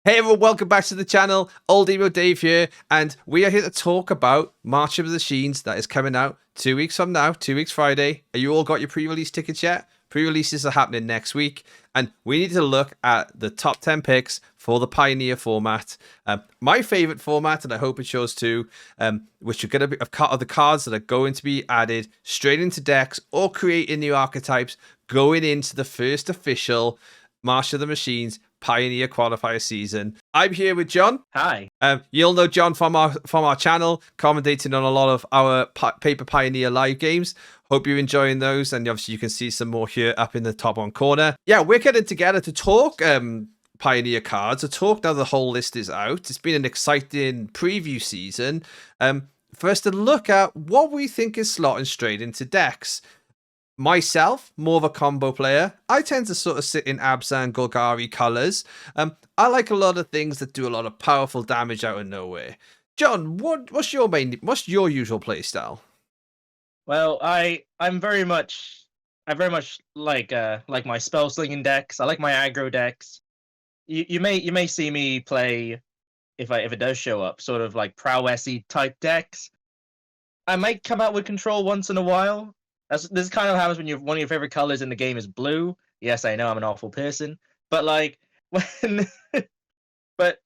Hey everyone, welcome back to the channel. Old Emo Dave here, and we are here to talk about March of the Machines that is coming out 2 weeks from now, 2 weeks Friday. Are you all got your pre-release tickets yet? Pre-releases are happening next week, and we need to look at the top 10 picks for the Pioneer format. My favorite format, and I hope it's yours too, which are going to be of the cards that are going to be added straight into decks or creating new archetypes going into the first official March of the Machines Pioneer qualifier season. I'm here with John. Hi. You'll know John from our channel, commentating on a lot of our Paper Pioneer live games. Hope you're enjoying those, and obviously you can see some more here up in the top one corner. Yeah, we're getting together to talk Pioneer cards, to talk now the whole list is out. It's been an exciting preview season for us to look at what we think is slotting straight into decks. Myself, more of a combo player. I tend to sort of sit in Absa and Golgari colors. I like a lot of things that do a lot of powerful damage out of nowhere. John, what's your usual play style? Well, I very much like my spell slinging decks. I like my aggro decks. You may see me play if it does show up, sort of like prowessy type decks. I might come out with control once in a while. This kind of happens when one of your favorite colors in the game is blue. Yes, I know I'm an awful person, but like when but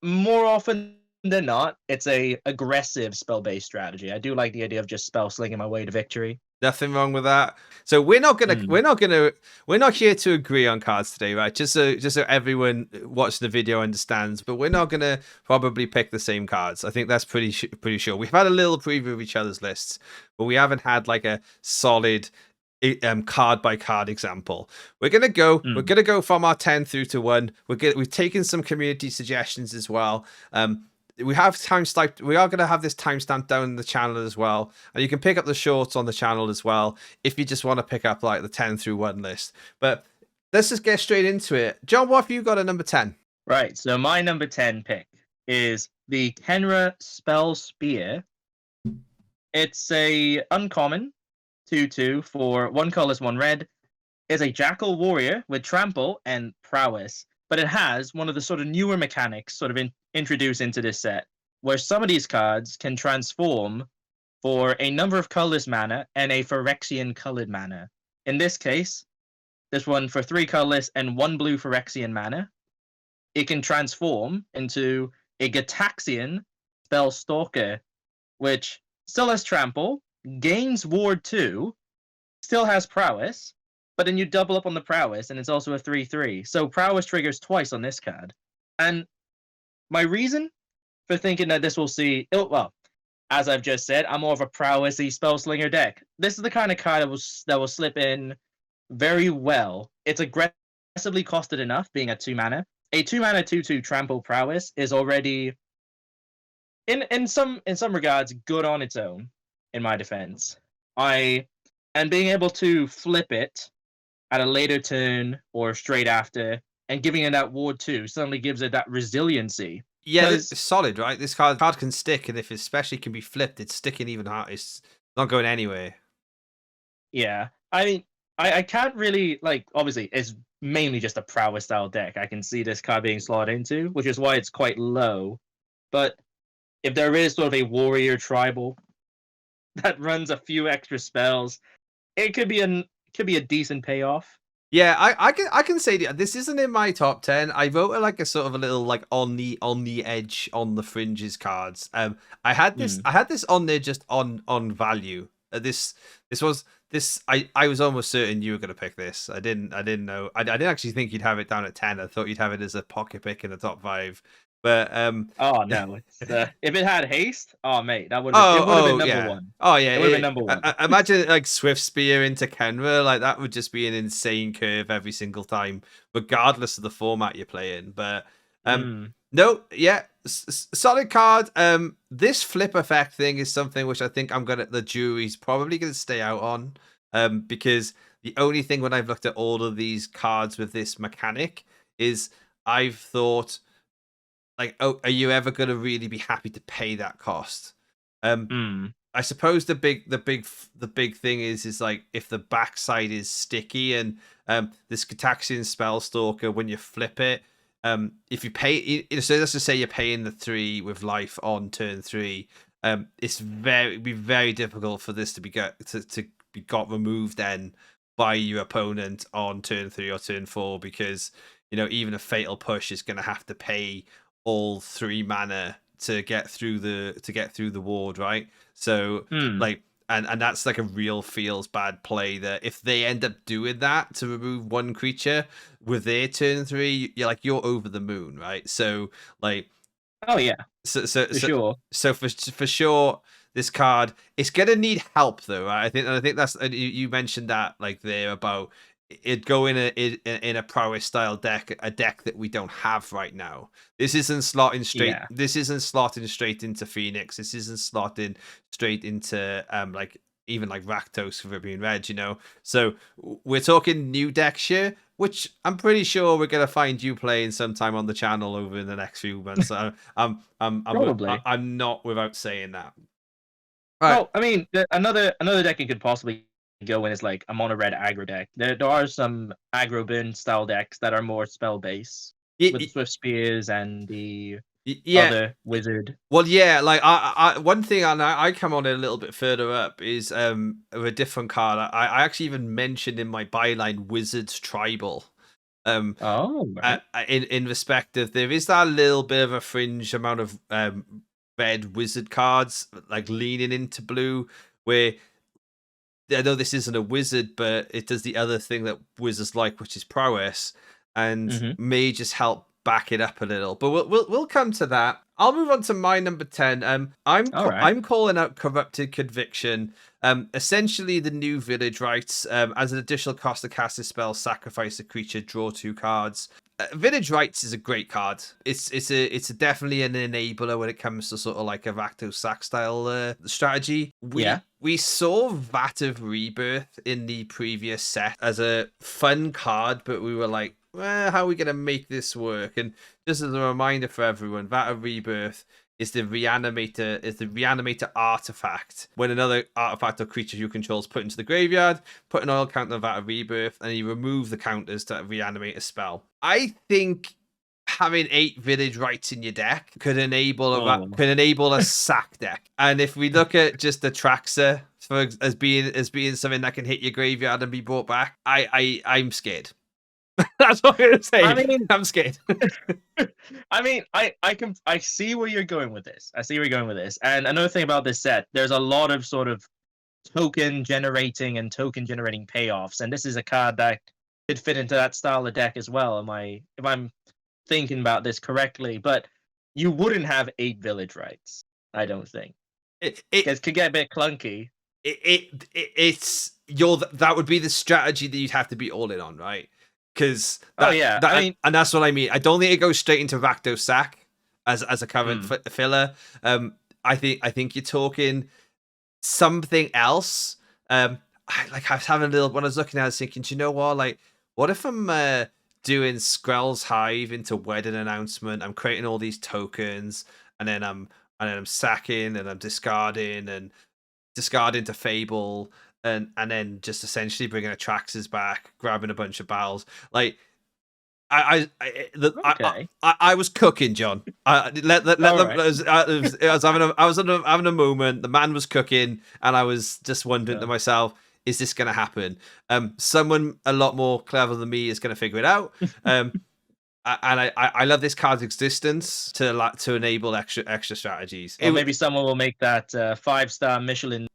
more often than not, it's a aggressive spell-based strategy. I do like the idea of just spell slinging my way to victory. Nothing wrong with that. So we're not here to agree on cards today, right? Just so everyone watching the video understands. But we're not gonna probably pick the same cards. I think that's pretty sure. We've had a little preview of each other's lists, but we haven't had like a solid card by card example. We're gonna go from our 10 through to 1. We've taken some community suggestions as well. We are going to have this timestamp down in the channel as well, and you can pick up the shorts on the channel as well if you just want to pick up like the 10 through 1 list. But let's just get straight into it. John, what have you got at number 10? Right, so my number 10 pick is the Kenra Spear. It's a uncommon 2/2 for 1 colorless, 1 red. It's a Jackal Warrior with Trample and Prowess, but it has one of the sort of newer mechanics sort of introduced into this set, where some of these cards can transform for a number of colorless mana and a Phyrexian colored mana. In this case, this one for 3 colorless and 1 blue Phyrexian mana. It can transform into a Gataxian Spell Stalker, which still has Trample, gains Ward 2, still has Prowess, but then you double up on the Prowess, and it's also a 3/3. So Prowess triggers twice on this card. And my reason for thinking that this will see... well, as I've just said, I'm more of a Prowessy Spellslinger deck. This is the kind of card that will slip in very well. It's aggressively costed enough, being a 2 mana. A 2 mana 2/2 Trample Prowess is already, in some regards, good on its own, in my defense. And being able to flip it at a later turn or straight after, and giving it that Ward 2 suddenly gives it that resiliency. Yeah, it's solid, right? This card can stick, and if it especially can be flipped, it's sticking even harder. It's not going anywhere. Yeah, I mean, I can't really, like, obviously, it's mainly just a Prowess style deck I can see this card being slotted into, which is why it's quite low. But if there is sort of a warrior tribal that runs a few extra spells, it could be a decent payoff. Yeah, I can say this isn't in my top 10. I wrote like a sort of a little like on the edge, on the fringes cards. I had this on there just on value. I was almost certain you were going to pick this. I didn't know. I didn't actually think you'd have it down at 10. I thought you'd have it as a pocket pick in the top 5. But oh no, if it had haste, oh mate, that would have been number 1. Oh yeah, it would have been number 1. Imagine like Swift Spear into Kenra, like that would just be an insane curve every single time, regardless of the format you're playing. But no, yeah, solid card. This flip effect thing is something which I think the jury's probably gonna stay out on, because the only thing when I've looked at all of these cards with this mechanic is I've thought, like, oh, are you ever going to really be happy to pay that cost? I suppose the big thing is like if the backside is sticky, and this Gataxian Spellstalker, when you flip it, if you pay, so let's just say you're paying the 3 with life on turn 3. It's be very difficult for this to be got removed then by your opponent on turn 3 or turn 4, because even a fatal push is going to have to pay all 3 mana to get through the ward, right? So like, and that's like a real feels bad play, that if they end up doing that to remove 1 creature with their turn 3, you're over the moon, right? So like, oh yeah, so for sure, this card, it's gonna need help though, right? I think that's, you mentioned that like there about it go in a prowess style deck, a deck that we don't have right now. This isn't slotting straight. Yeah. This isn't slotting straight into Phoenix. This isn't slotting straight into like even like Rakdos for being red. So we're talking new decks here, which I'm pretty sure we're gonna find you playing sometime on the channel over in the next few months. Probably. I'm not without saying that. All right. Well, I mean, another deck you could possibly go in is like a mono red aggro deck. There are some aggro burn style decks that are more spell based with Swift Spears and the other wizard. Well, yeah, like I one thing, and I come on a little bit further up, is of a different card. I actually even mentioned in my byline Wizards Tribal. Right. In respect of, there is that little bit of a fringe amount of red wizard cards like leaning into blue, where I know this isn't a wizard, but it does the other thing that wizards like, which is prowess, and may just help back it up a little. But we'll come to that. I'll move on to my number 10. I'm calling out Corrupted Conviction. Essentially the new village rights. As an additional cost to cast a spell, sacrifice a creature, draw 2 cards. Village Rights is a great card. It's definitely an enabler when it comes to sort of like a Rakdos Sack style strategy. We saw Vat of Rebirth in the previous set as a fun card, but we were like, well, how are we going to make this work? And just as a reminder for everyone, Vat of Rebirth is the reanimator artifact. When another artifact or creature you control is put into the graveyard, put an oil counter on Vat of Rebirth, and you remove the counters to reanimate a spell. I think having 8 village rights in your deck could enable a sack deck. And if we look at just the Traxxas as being something that can hit your graveyard and be brought back, I'm scared. That's what I'm gonna say. I mean, I'm scared. I mean, I see where you're going with this. And another thing about this set, there's a lot of sort of token generating payoffs, and this is a card that could fit into that style of deck as well. If I'm thinking about this correctly, but you wouldn't have 8 village rights, I don't think. It could get a bit clunky. That would be the strategy that you'd have to be all in on, right? Because and that's what I mean. I don't think it goes straight into Rakdos Sack as a current filler. I think you're talking something else. I was having a little, when I was looking at it, I was thinking, do you know what? Like, what if I'm doing Skrell's Hive into Wedding Announcement? I'm creating all these tokens, and then I'm sacking, and I'm discarding to Fable. And then just essentially bringing a Traxxas back, grabbing a bunch of battles. Like, I was cooking, John. I was having a moment. The man was cooking, and I was just wondering to myself, is this going to happen? Someone a lot more clever than me is going to figure it out. And I love this card's existence to enable extra strategies. Or maybe someone will make that 5-star Michelin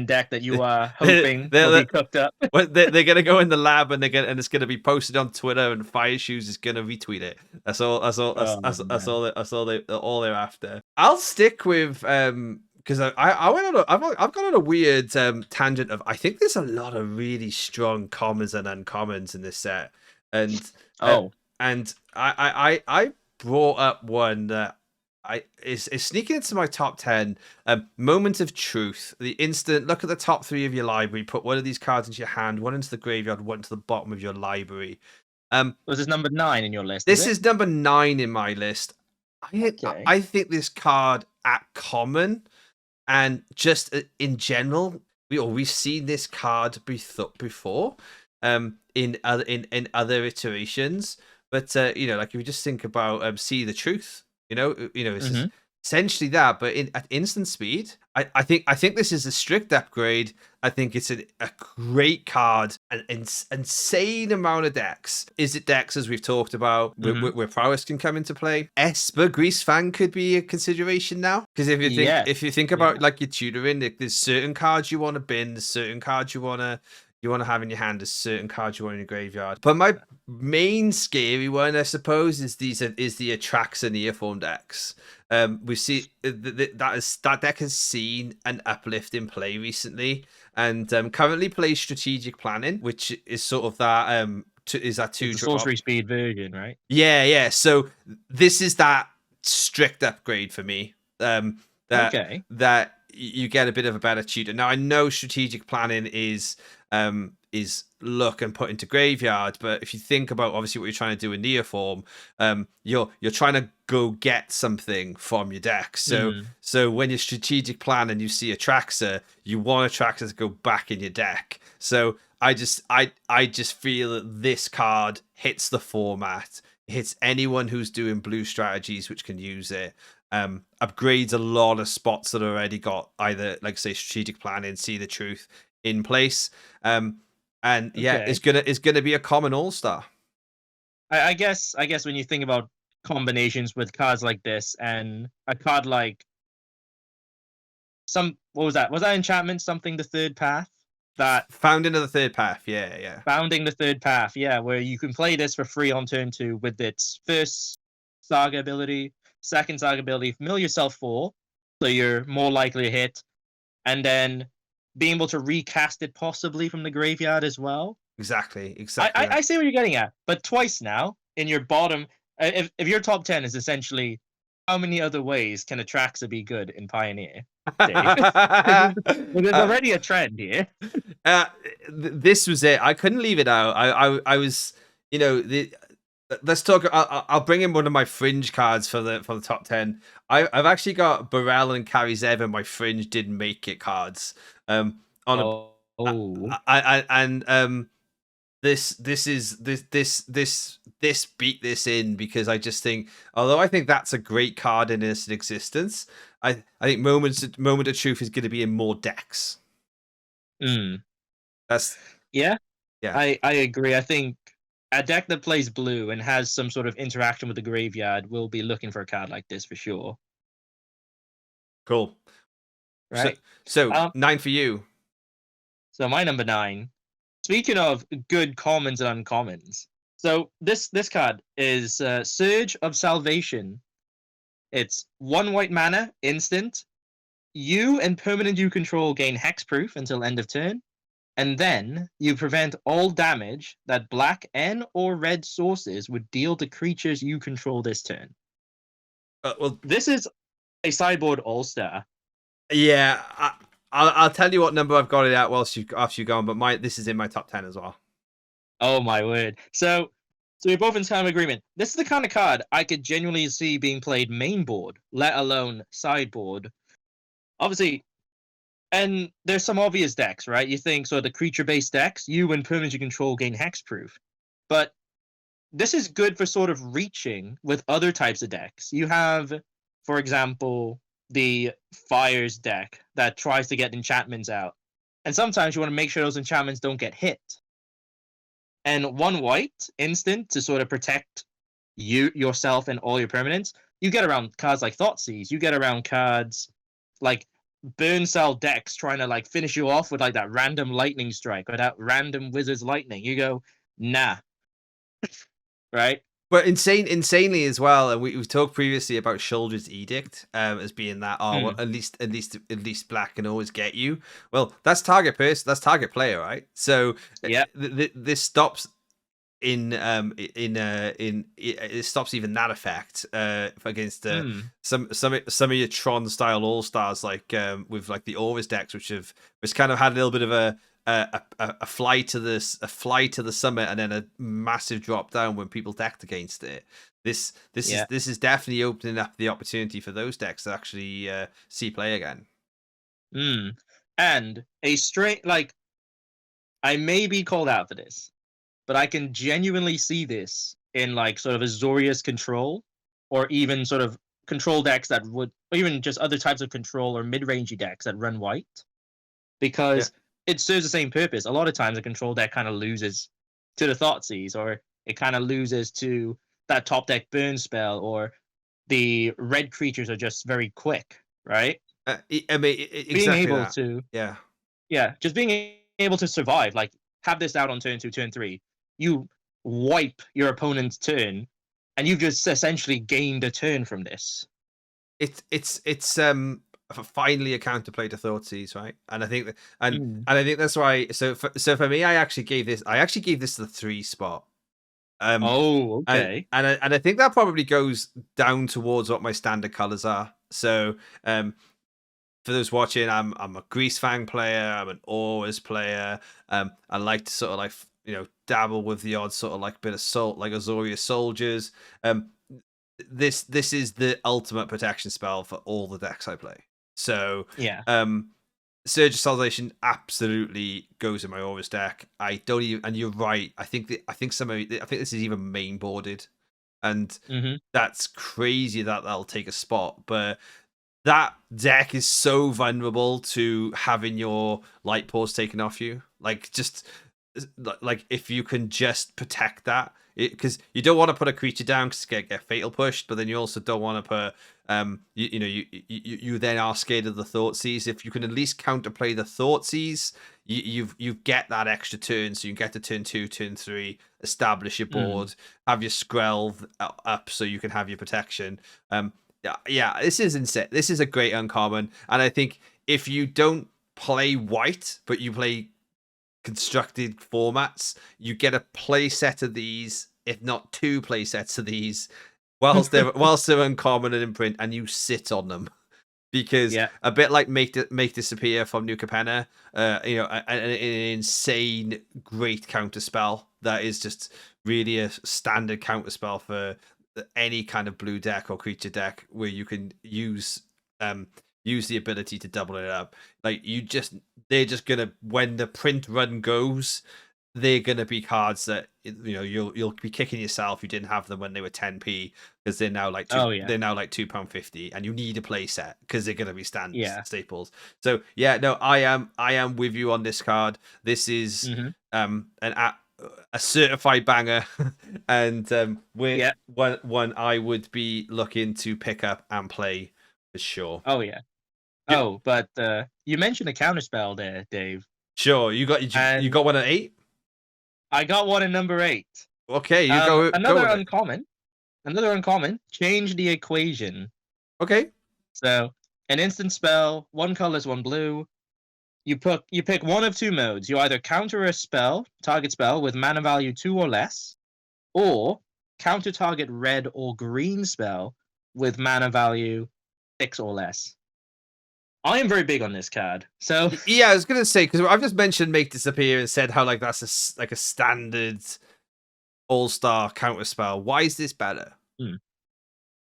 deck that you are hoping will be cooked up. Well, they're gonna go in the lab, and it's gonna be posted on Twitter, and Fire Shoes is gonna retweet it. That's all they're after. I'll stick with because I've gone on a weird tangent of, I think there's a lot of really strong commons and uncommons in this set, and I brought up one that is sneaking into my top 10. Moment of Truth. The instant, look at the top 3 of your library, put one of these cards into your hand, one into the graveyard, one to the bottom of your library. Was this number 9 in your list? This is number 9 in my list. I think this card at common, and just in general, we've seen this card before in other iterations, you know, like if you just think about See the Truth, it's just Hmm. essentially that, but at instant speed. I think this is a strict upgrade. I think it's a great card, an insane amount of decks. Is it decks as we've talked about Hmm. where prowess can come into play? Esper Grease Fang could be a consideration now, because Yes. if you think Yeah. about like your tutoring, there's certain cards you want to bin, there's certain cards you want to have in your hand, there's certain cards you want in your graveyard. But my main scary one, I suppose, is the Atraxa and Neoform decks. We see that deck has seen an uplift in play recently, and currently plays strategic planning, which is sort of that is that It's two a drop. sorcery speed version, right? Yeah. So this is that strict upgrade for me. That Okay. you get a bit of a better tutor. Now I know strategic planning is look and put into graveyard, but if you think about obviously what you're trying to do in Neoform, you're trying to go get something from your deck. So Mm. so when you strategic plan and you see a Traxxas, you want a Traxxas to go back in your deck. So I just feel that this card hits the format, hits anyone who's doing blue strategies which can use it. Upgrades a lot of spots that already got either, like say, strategic planning, See the Truth in place. And yeah, Okay. it's gonna be a common all-star. I guess when you think about combinations with cards like this and a card like what was that? Was that enchantment something the third path? That Found into the third path. Yeah. Bounding the third path, yeah, where you can play this for free on turn 2 with its first saga ability, second saga ability, mill yourself 4, so you're more likely to hit, and then being able to recast it possibly from the graveyard as well. Exactly I that. see what you're getting at, but twice now in your bottom. If your top 10 is essentially how many other ways can Atraxa be good in Pioneer, Dave? There's uh, already a trend here. uh, this was it. I couldn't leave it out. I was, let's talk. I'll bring in one of my fringe cards for the top 10. I've actually got Burrell and Carrie Zev, my fringe didn't make it cards. On a Oh, oh. and this beat this in, because I just think, although I think that's a great card in its existence, I think moment of truth is going to be in more decks. Mm. That's Yeah, yeah, I agree. I think a deck that plays blue and has some sort of interaction with the graveyard will be looking for a card like this for sure. cool. So Right? so Um, 9 for you. so my number 9. Speaking of good commons and uncommons, so this card is Surge of Salvation. It's 1 white mana, instant. You and permanent you control gain hexproof until end of turn, and then you prevent all damage that black and or red sources would deal to creatures you control this turn. Well, This is a sideboard all-star. yeah. I'll tell you what number I've got it at whilst you after you go on, but this is in my top 10 as well. Oh my word. So we're both in time agreement. This is the kind of card I could genuinely see being played main board, let alone sideboard. Obviously, and there's some obvious decks, right? You think so the creature-based decks, you and permanent you control gain hexproof. But this is good for sort of reaching with other types of decks. You have, for example, the Fires deck that tries to get enchantments out. And sometimes you want to make sure those enchantments don't get hit. And 1 white instant to sort of protect yourself and all your permanents. You get around cards like Thoughtseize. You get around cards like Burn Cell decks trying to like finish you off with like that random lightning strike or that random wizard's lightning. You go, nah, right? But insanely as well, and we've talked previously about Shoulder's Edict as being that, well, Hmm. at least black can always get you. Well, that's target person, that's target player, right? So Yeah. this stops it stops even that effect against Hmm. some of your Tron style all stars, like with like the Aurabrask decks, which kind of had a little bit of a fly to the summit and then a massive drop down when people decked against it. Yeah. This is definitely opening up the opportunity for those decks to actually see play again. Hmm. And a straight I may be called out for this, but I can genuinely see this in like sort of Azorius control, or even sort of control decks that would, or even just other types of control or mid-rangey decks that run white, Yeah. because it serves the same purpose. A lot of times, a control deck kind of loses to the Thoughtseize, or it kind of loses to that top deck burn spell, or the red creatures are just very quick, right? I mean, Being exactly able that. to, Yeah. yeah, just being able to survive, like have this out on turn 2, turn 3, you wipe your opponent's turn, and you've just essentially gained a turn from this. It's finally a counterplay to Thoughtseize, right? And I think that, Mm. and I think that's why. So for me, I actually gave this the 3 spot. Um, Oh, and okay. I think that probably goes down towards what my standard colors are. So for those watching, I'm a Grease Fang player. I'm an Auras player. I like to sort of like dabble with the odd sort of like bit of salt, like Azoria soldiers. This is the ultimate protection spell for all the decks I play. So Yeah. Surge of Salvation absolutely goes in my Auras deck. I don't even, and you're right. I think this is even main boarded, and Mm-hmm. that's crazy that that'll take a spot. But that deck is so vulnerable to having your light pause taken off you. Like just like if you can just protect that, because you don't want to put a creature down because get fatal pushed, but then you also don't want to put you then are scared of the Thoughtseize. If you can at least counterplay the Thoughtseize, you get that extra turn, so you get to turn 2, turn 3, establish your Mm. board, have your Skrell up so you can have your protection. Yeah, this is insane. This is a great uncommon, and I think if you don't play white but you play constructed formats, you get a play set of these, if not 2 play sets of these, whilst they're uncommon and in print, and you sit on them. Because Yeah. a bit like make disappear from New Capenna, an insane great counter spell that is just really a standard counter spell for any kind of blue deck or creature deck where you can use the ability to double it up. Like they're just gonna, when the print run goes, they're gonna be cards that you'll be kicking yourself you didn't have them when they were 10p, because Oh, yeah. they're now like £2.50, and you need a play set because they're gonna be Yeah. staples. So yeah, no, I am with you on this card. This is Mm-hmm. a certified banger, and we're Yeah. one I would be looking to pick up and play for sure. Oh, yeah. Yeah, Oh, but you mentioned a counterspell there, Dave, sure. You and got one at 8. I got one in number 8. Okay, you go Another with it. uncommon. Another uncommon. Change the equation. Okay. So an instant spell, 1 colorless, 1 blue. You pick one of 2 modes. You either counter a target spell with mana value 2 or less, or counter target red or green spell with mana value 6 or less. I am very big on this card. So Yeah, I was gonna say, because I've just mentioned make disappear and said how like that's like a standard all-star counter spell. Why is this better? hmm,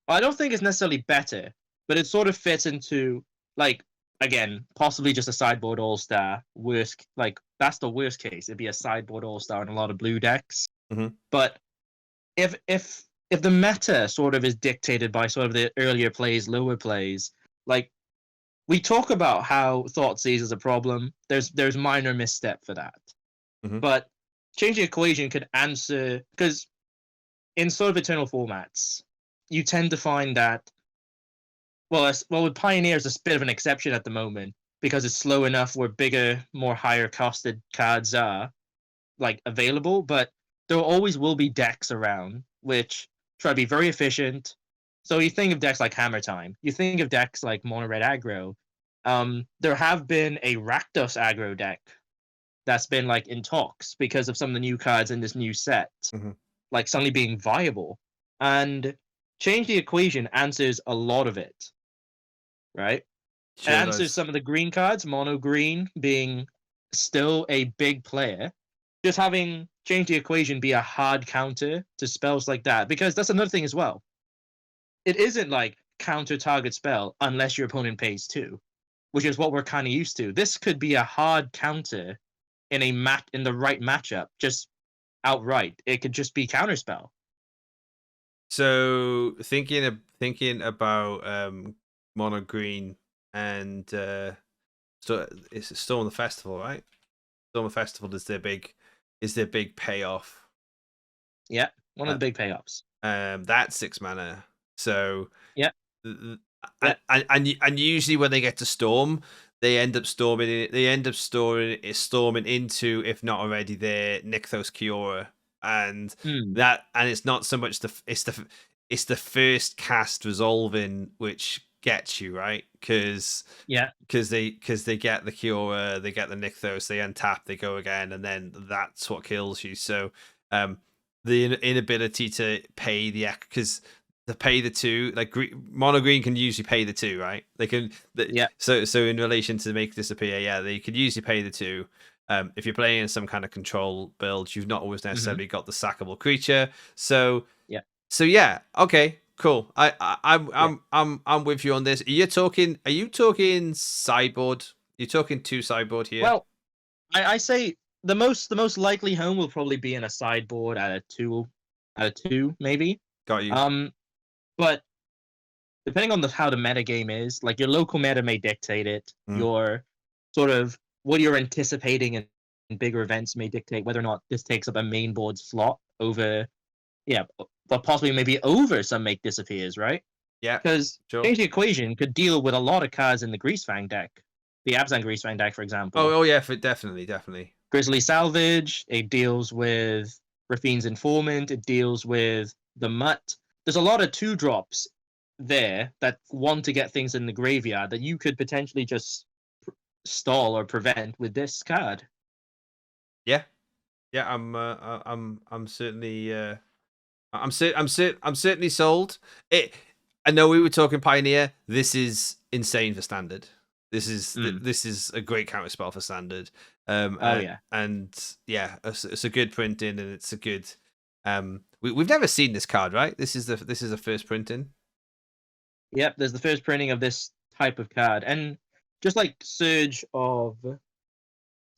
I don't think it's necessarily better, but it sort of fits into, like, again, possibly just a sideboard all star. Worst, like that's the worst case. It'd be a sideboard all star in a lot of blue decks. Mm-hmm. But if the meta sort of is dictated by sort of the earlier plays, lower plays, like we talk about how Thoughtseize is a problem. There's minor misstep for that, Mm-hmm. but changing equation could answer, because in sort of eternal formats, you tend to find that, well, with Pioneer is a bit of an exception at the moment because it's slow enough where bigger, more higher costed cards are like available, but there always will be decks around which try to be very efficient. So you think of decks like Hammer Time, you think of decks like Mono Red Aggro. There have been a Rakdos aggro deck that's been like in talks because of some of the new cards in this new set, Mm-hmm. like suddenly being viable. And Change the Equation answers a lot of it, right? It Sure answers does. some of the green cards, mono green being still a big player. Just having Change the Equation be a hard counter to spells like that, because that's another thing as well. It isn't like counter target spell unless your opponent pays 2, which is what we're kind of used to. This could be a hard counter in the right matchup, just outright. It could just be counterspell. So thinking about mono green and so it's Storm the Festival, right? Storm the Festival is their big payoff. Yeah, one of Uh, the big payoffs. that's 6 mana. So Yeah, th- yeah. and usually when they get to storm, they end up storming it. They end up storming into, if not already there, Nykthos Kiora, and Hmm. it's not so much it's the first cast resolving which gets you right Yeah. because they get the Kiora, they get the Nykthos, they untap, they go again, and then that's what kills you. So um the inability to pay the because to pay the two, like mono green can usually pay the two, right? They can. Yeah. So in relation to make disappear, yeah, they could usually pay the two. If you're playing in some kind of control build, you've not always Hmm. necessarily got the sackable creature. So Yeah. so yeah, okay, cool. I'm Yeah. I'm I'm I'm with you on this. Are you talking sideboard? You're talking two sideboard here. Well, I say the most likely home will probably be in a sideboard at a two maybe. Got you. Um, but depending on how the meta game is, like your local meta may dictate it. Mm. Your sort of what you're anticipating in bigger events may dictate whether or not this takes up a main board slot over, yeah, but possibly maybe over some make disappears, right? Yeah, Because sure. Change the Equation could deal with a lot of cards in the Grease Fang deck, the Abzan Grease Fang deck, for example. Oh yeah, definitely. Grizzly Salvage, it deals with Rafine's Informant, it deals with the Mutt. There's a lot of two drops there that want to get things in the graveyard that you could potentially just stall or prevent with this card. Yeah, yeah. I'm certainly I'm certainly sold. It. I know we were talking Pioneer. This is insane for standard. Mm. This is a great counter spell for standard. Oh yeah. And yeah, it's a good printing, and it's a good. We've never seen this card, right? This is the first printing. Yep, there's the first printing of this type of card. And just like Surge of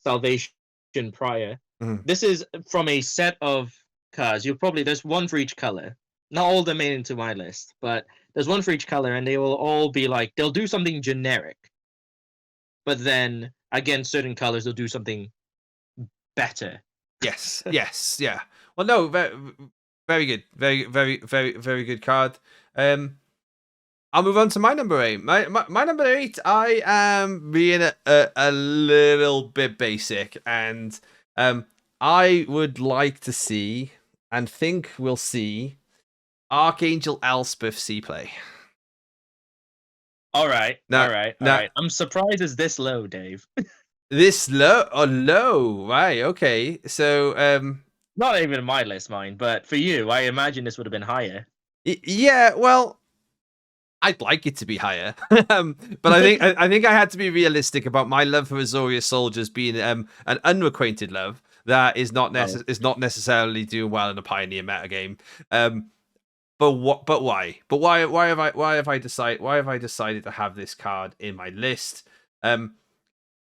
Salvation prior, Mhm. this is from a set of cards. There's one for each color. Not all of them made into my list, but there's one for each color, and they will all be like they'll do something generic, but then against certain colors they'll do something better. Yes, yes, yeah. Well, no, very good, very good card. I'll move on to my number 8. My number 8, I am being a little bit basic, and I would like to see and think we'll see Archangel Elspeth C play. All right, Now, all right, all now right. I'm surprised it's this low, Dave. this low, right? Okay, so Not even my list, mine, but for you, I imagine this would have been higher. yeah, well, I'd like it to be higher, but I think I had to be realistic about my love for Azorius soldiers being an unrequited love that is not Oh, is not necessarily doing well in a Pioneer metagame. But why? But why have I decided to have this card in my list?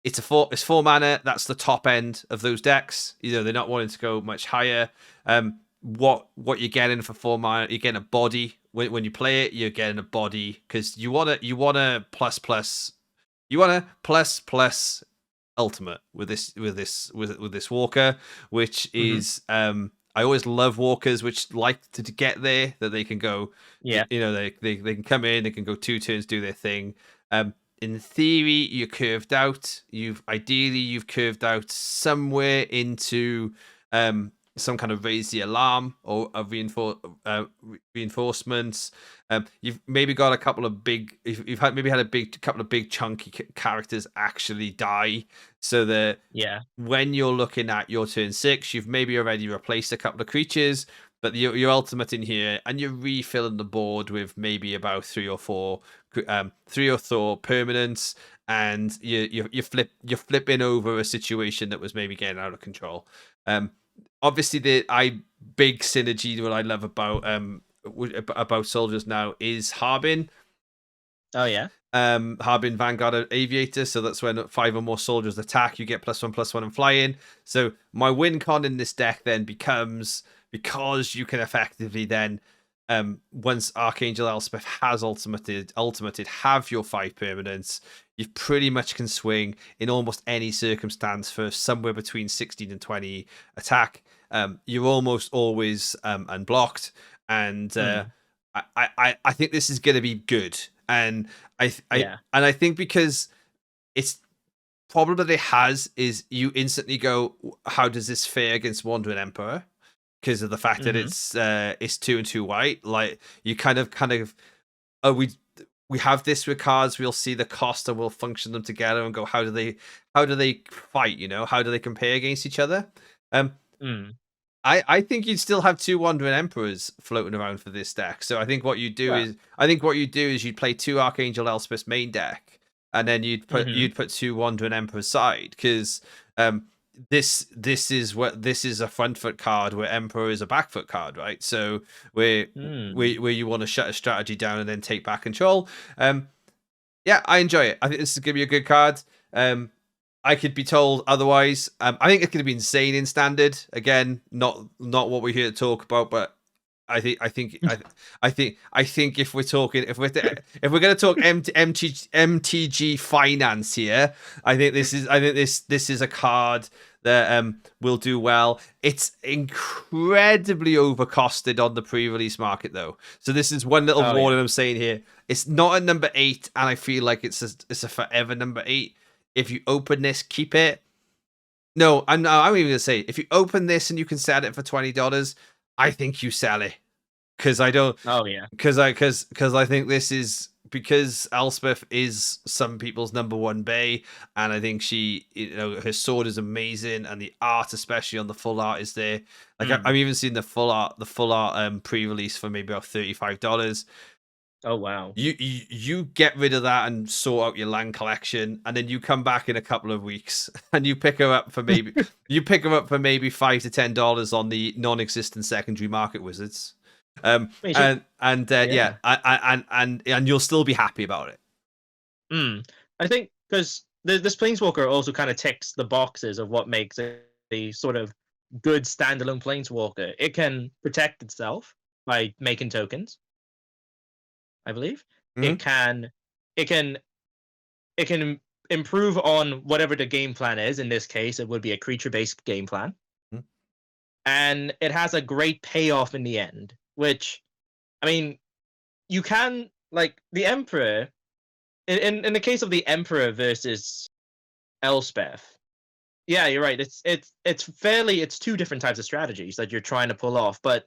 It's 4 mana. That's the top end of those decks. You know, they're not wanting to go much higher. What you're getting for 4 mana, you're getting a body. When you play it, you're getting a body because you want a plus ultimate with this walker, which hmm, is I always love walkers which like to get there, that they can go, yeah, they can come in, they can go 2 turns, do their thing. In theory, you're curved out. You've curved out somewhere into some kind of raise the alarm or a reinforcements. You've maybe got a couple of big. You've had a couple of big chunky characters actually die, so that yeah, when you're looking at your turn 6, you've maybe already replaced a couple of creatures, but your ultimate in here, and you're refilling the board with maybe about 3 or 4 permanents, and you're flipping over a situation that was maybe getting out of control. Obviously big synergy what I love about soldiers now is Harbin. oh yeah, Harbin Vanguard Aviator, so that's when 5 or more soldiers attack, you get +1/+1 and flying. So my win con in this deck then becomes, because you can effectively then once Archangel Elspeth has ultimated, have your 5 permanents, you pretty much can swing in almost any circumstance for somewhere between 16 and 20 attack. You're almost always unblocked, and I think this is going to be good. And I think because it's problem that it has is you instantly go, how does this fare against Wandering Emperor? Because of the fact that it's 2 and 2 white. Like you kind of oh, we have this with cards, we'll see the cost and we'll function them together and go, how do they fight, you know, how do they compare against each other? I think you'd still have 2 Wandering Emperors floating around for this deck. So I think what you do is you'd play 2 Archangel Elspeth's main deck, and then you'd put 2 Wandering Emperors side, because this is a front foot card where Emperor is a back foot card, right? So where you want to shut a strategy down and then take back control. Yeah, I enjoy it. I think this is gonna be a good card. I could be told otherwise. I think it's going to be insane in standard. Again, not what we're here to talk about, but I think if we're going to talk MTG finance here, I think this is a card that will do well. It's incredibly overcosted on the pre-release market, though. So this is one little warning I'm saying here. It's not a number 8, and I feel like it's a forever number 8. If you open this, keep it. No, I'm even gonna say, if you open this and you can sell it for $20, I think you sell it, because I don't. Oh yeah. Because I think this is because Elspeth is some people's number 1 bay, and I think she, you know, her sword is amazing, and the art, especially on the full art, is there. Like I'm even seeing the full art pre-release for maybe about $35. Oh wow! You get rid of that and sort out your land collection, and then you come back in a couple of weeks and you pick her up for maybe $5 to $10 on the non-existent secondary market wizards, and you'll still be happy about it. I think because this Planeswalker also kind of ticks the boxes of what makes a sort of good standalone Planeswalker. It can protect itself by making tokens, I believe. It can improve on whatever the game plan is. In this case, it would be a creature-based game plan. And it has a great payoff in the end, which, I mean, you can, like, the Emperor, in the case of the Emperor versus Elspeth, yeah, you're right. It's 2 different types of strategies that you're trying to pull off, but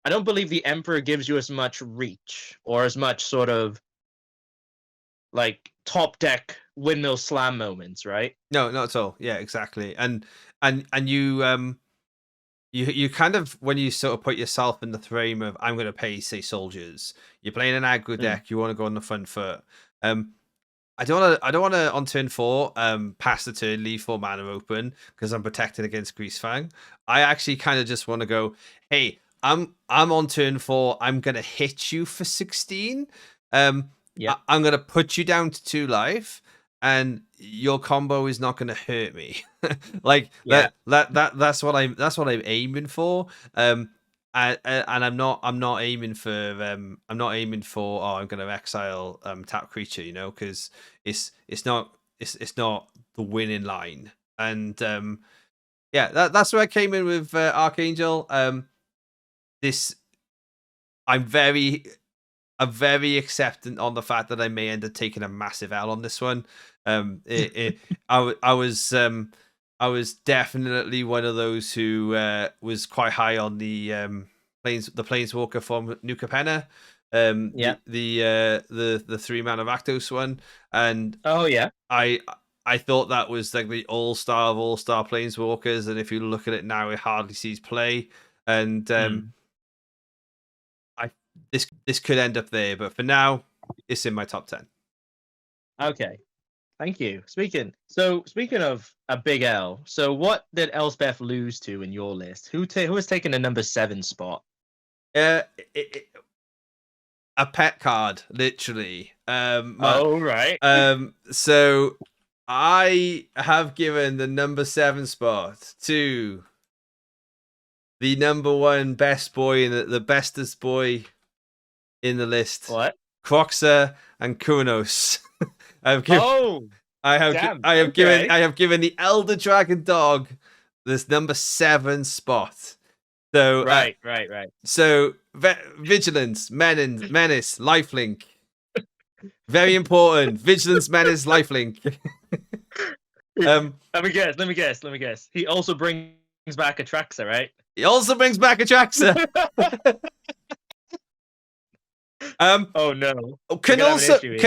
I don't believe the Emperor gives you as much reach or as much sort of like top deck windmill slam moments, right? No, not at all. Yeah, exactly. And you kind of, when you sort of put yourself in the frame of, I'm going to pay, say, soldiers. You're playing an aggro deck. You want to go on the front foot. I don't want to on turn 4 pass the turn, leave 4 mana open because I'm protected against Grease Fang. I actually kind of just want to go, hey, I'm on turn 4. I'm gonna hit you for 16. I'm gonna put you down to 2 life, and your combo is not gonna hurt me. Like that's what I'm aiming for. And I'm not aiming for oh, I'm gonna exile tap creature, you know, because it's not the winning line. And that's where I came in with Archangel. I'm very acceptant on the fact that I may end up taking a massive L on this one. I was definitely one of those who was quite high on the Planeswalker from New Capenna. The 3-mana Rakdos one, and I thought that was like the all-star of all-star Planeswalkers, and if you look at it now, it hardly sees play. And this could end up there, but for now, it's in my top 10. Okay, thank you. Speaking of a big L, so what did Elspeth lose to in your list? Who has taken the number 7 spot? A pet card, literally. Right. So I have given the number 7 spot to the number 1 best boy and the bestest boy in the list. What? Croxa and Kunos. I've given, Oh, damn. I have Okay. given the Elder Dragon Dog this number 7 spot. So Right. so vigilance, menace, lifelink. Very important. Vigilance, menace, lifelink. Let me guess. He also brings back Atraxa, right? He also brings back Atraxa. Oh no. Can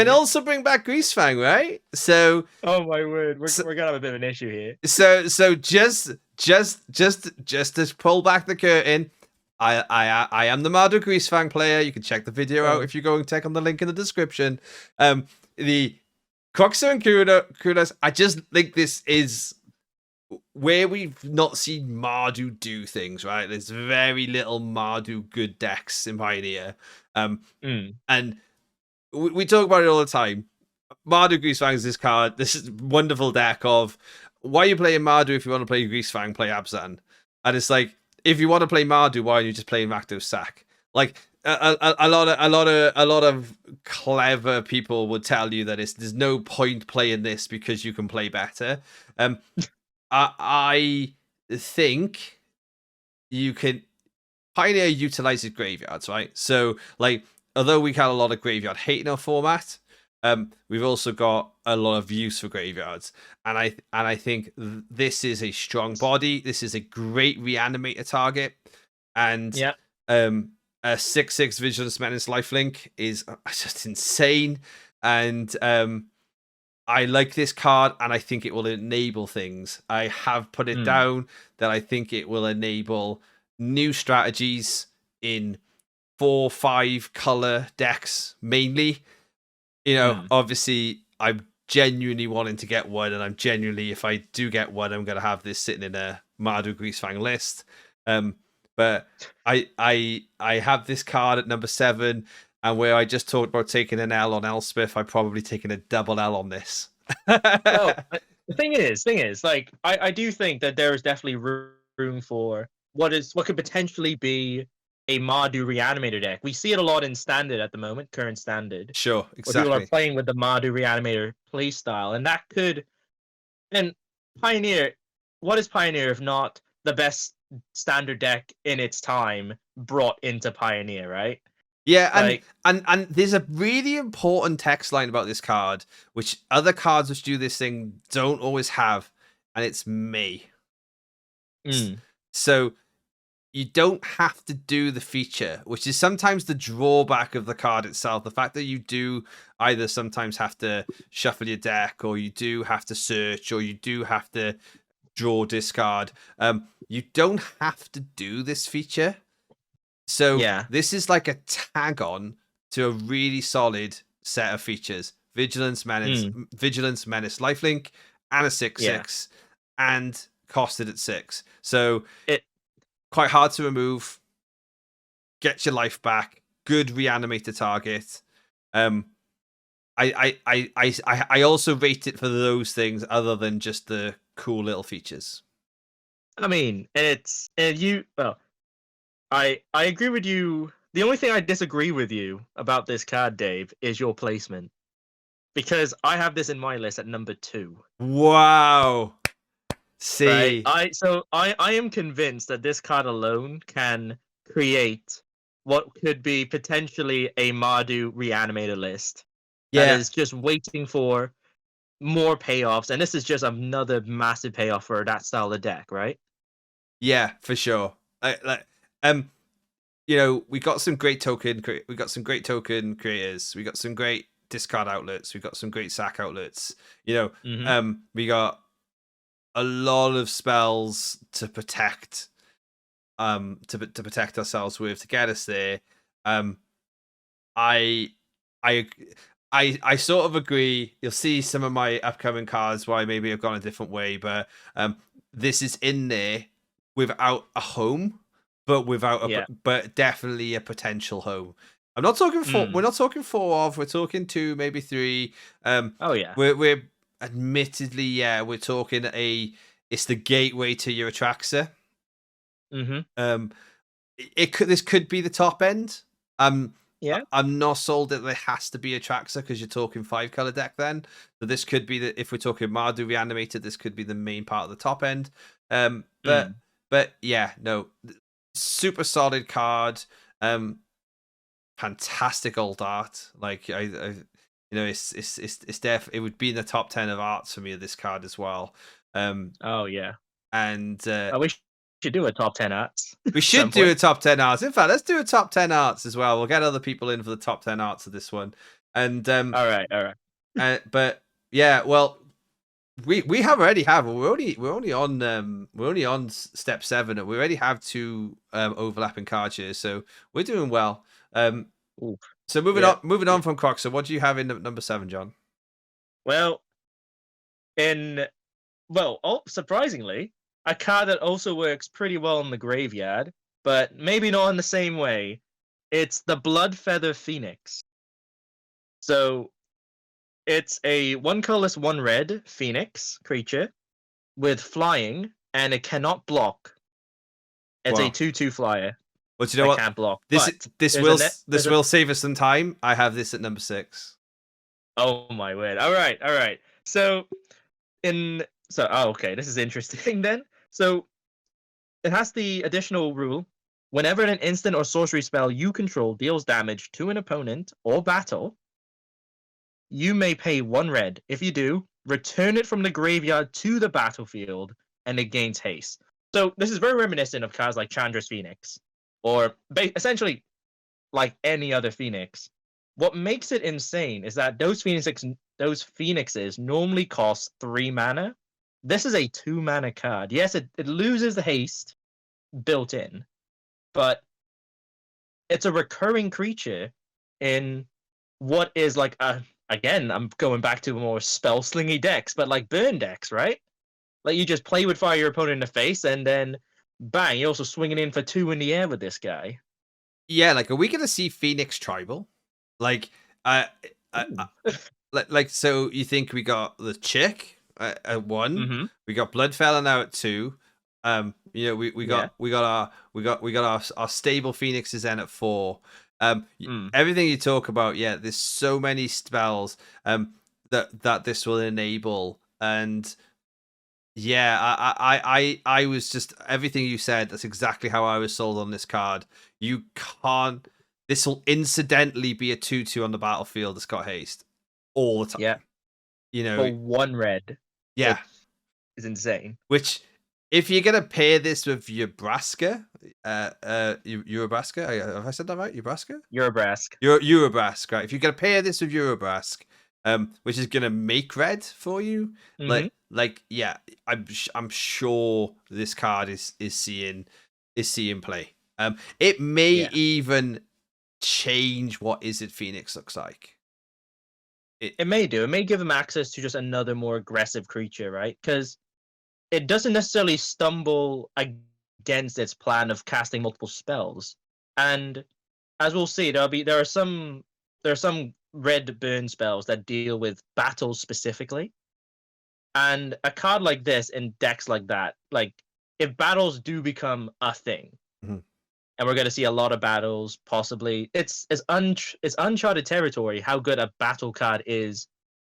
also bring back Greasefang, right? So oh my word, we're gonna have a bit of an issue here. So just to pull back the curtain, I am the Mardu Greasefang player. You can check the video out if you go and check on the link in the description. The Croxa and Kudos, I just think this is where we've not seen Mardu do things, right? There's very little Mardu good decks in Pioneer. And we talk about it all the time. Mardu Greasefang is this is wonderful deck of why are you playing Mardu if you want to play Greasefang, play Abzan. And it's like, if you want to play Mardu, why aren't you just playing Rakdos Sack? Like a lot of clever people would tell you that there's no point playing this because you can play better. I think you can. Pioneer utilizes graveyards, right? So, like, although we had a lot of graveyard hate in our format, we've also got a lot of use for graveyards, and I think this is a strong body. This is a great reanimator target, and a 6/6 Vigilance Menace lifelink is just insane, and I like this card, and I think it will enable things. I have put it down that I think it will enable new strategies in 4-5 color decks mainly. You know, obviously I'm genuinely wanting to get one, and I'm genuinely, if I do get one, I'm going to have this sitting in a Mardu Greasefang list. But I have this card at number 7, and where I just talked about taking an L on Elspeth, I've probably taken a double L on this. Well, the thing is, like, I do think that there is definitely room for what could potentially be a Mardu Reanimator deck. We see it a lot in Standard at the moment, current Standard. Sure, exactly. Where people are playing with the Mardu Reanimator playstyle, and that could. And Pioneer, what is Pioneer if not the best Standard deck in its time brought into Pioneer, right? Yeah, and there's a really important text line about this card, which other cards which do this thing don't always have, and it's me. So you don't have to do the feature, which is sometimes the drawback of the card itself. The fact that you do either sometimes have to shuffle your deck, or you do have to search, or you do have to draw discard. You don't have to do this feature. So this is like a tag on to a really solid set of features. Vigilance, Menace, lifelink, and a 6/6, and costed at 6. So quite hard to remove. Get your life back. Good reanimator target. I also rate it for those things other than just the cool little features. I mean, I agree with you. The only thing I disagree with you about this card, Dave, is your placement. Because I have this in my list at number 2. Wow. See. Right? I am convinced that this card alone can create what could be potentially a Mardu Reanimator list. That is just waiting for more payoffs, and this is just another massive payoff for that style of deck, right? Yeah, for sure. You know, we got some great token creators. We got some great discard outlets. We got some great sack outlets. You know, we got a lot of spells to protect, to protect ourselves with, to get us there. I sort of agree. You'll see some of my upcoming cards why maybe I've gone a different way, but this is in there without a home, but but definitely a potential home. I'm not talking 4. We're not talking 4 of. We're talking 2, maybe 3. We're admittedly, we're talking it's the gateway to your Atraxa. This could be the top end. Yeah. I'm not sold that there has to be a Traxxas because you're talking 5-color deck then. So this could be if we're talking Mardu reanimated, this could be the main part of the top end. But Mm. yeah, no, super solid card. Fantastic old art. Like it's it would be in the top 10 of arts for me of this card as well. Oh yeah. And I wish should do a top 10 arts we at should some do a point. top 10 arts. In fact, let's do a top 10 arts as well. We'll get other people in for the top 10 arts of this one. And All right. but yeah, well, we have already have we're only on step 7, and we already have 2 overlapping cards here, so we're doing well. Ooh. So moving on from Croc. So what do you have in number 7, John? Well, surprisingly, a card that also works pretty well in the graveyard, but maybe not in the same way. It's the Bloodfeather Phoenix. So it's a 1 colorless, 1 red Phoenix creature with flying, and it cannot block. It's a 2/2 flyer. Well, do you know what? Can't block. This will save us some time. I have this at number 6. Oh my word! All right. So okay, this is interesting then. So it has the additional rule: whenever an instant or sorcery spell you control deals damage to an opponent or battle, you may pay 1 red. If you do, return it from the graveyard to the battlefield, and it gains haste. So this is very reminiscent of cards like Chandra's Phoenix, or essentially like any other Phoenix. What makes it insane is that those Phoenixes normally cost 3 mana. This is a 2 mana card. Yes, it loses the haste built in, but it's a recurring creature in what is like again, I'm going back to more spell slingy decks, but like burn decks, right? Like you just play with fire your opponent in the face, and then bang, you're also swinging in for 2 in the air with this guy. Yeah, like, are we gonna see Phoenix Tribal? Like, like, so you think we got the chick at 1, Mm-hmm. we got Bloodfeller now at 2. We got our stable Phoenixes then at 4. Everything you talk about, yeah, there's so many spells that this will enable, and yeah, I was just everything you said. That's exactly how I was sold on this card. You can't. This will incidentally be a 2/2 on the battlefield that's got haste all the time. Yeah, for 1 red. Yeah, is insane. Which, if you're gonna pair this with Aurabrask, Aurabrask, have I said that right? Aurabrask. Aurabrask, right? If you're gonna pair this with Aurabrask, which is gonna make red for you, like yeah, I'm sure this card is seeing play. It may even change what Izzet Phoenix looks like. It may do. It may give him access to just another more aggressive creature, right? Because it doesn't necessarily stumble against its plan of casting multiple spells. And as we'll see, there are some red burn spells that deal with battles specifically. And a card like this in decks like that, like if battles do become a thing, and we're going to see a lot of battles, possibly, it's uncharted territory how good a battle card is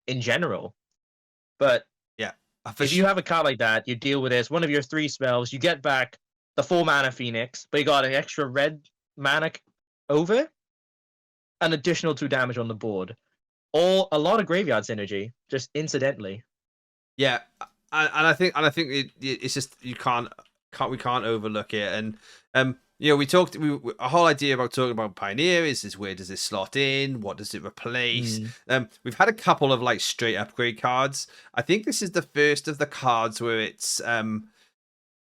in general. But yeah, if you have a card like that, you deal with this, one of your 3 spells, you get back the 4 mana Phoenix, but you got an extra red mana over, an additional 2 damage on the board. Or a lot of graveyard synergy, just incidentally. Yeah, and I think it's just we can't overlook it. And we talked. Our whole idea about talking about Pioneer is where does this slot in? What does it replace? We've had a couple of like straight upgrade cards. I think this is the first of the cards where it's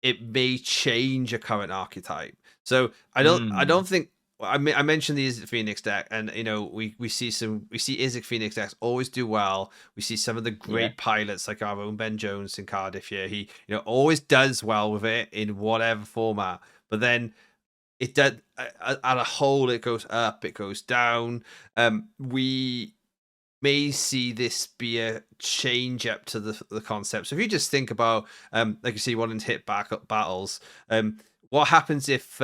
it may change a current archetype. So I don't think. I mentioned the Izzet Phoenix deck, and we see Izzet Phoenix decks always do well. We see some of the great pilots like our own Ben Jones in Cardiff here. He always does well with it in whatever format, but then it does at a whole. It goes up, it goes down. We may see this be a change up to the concept. So if you just think about like you see one in hit battles, what happens if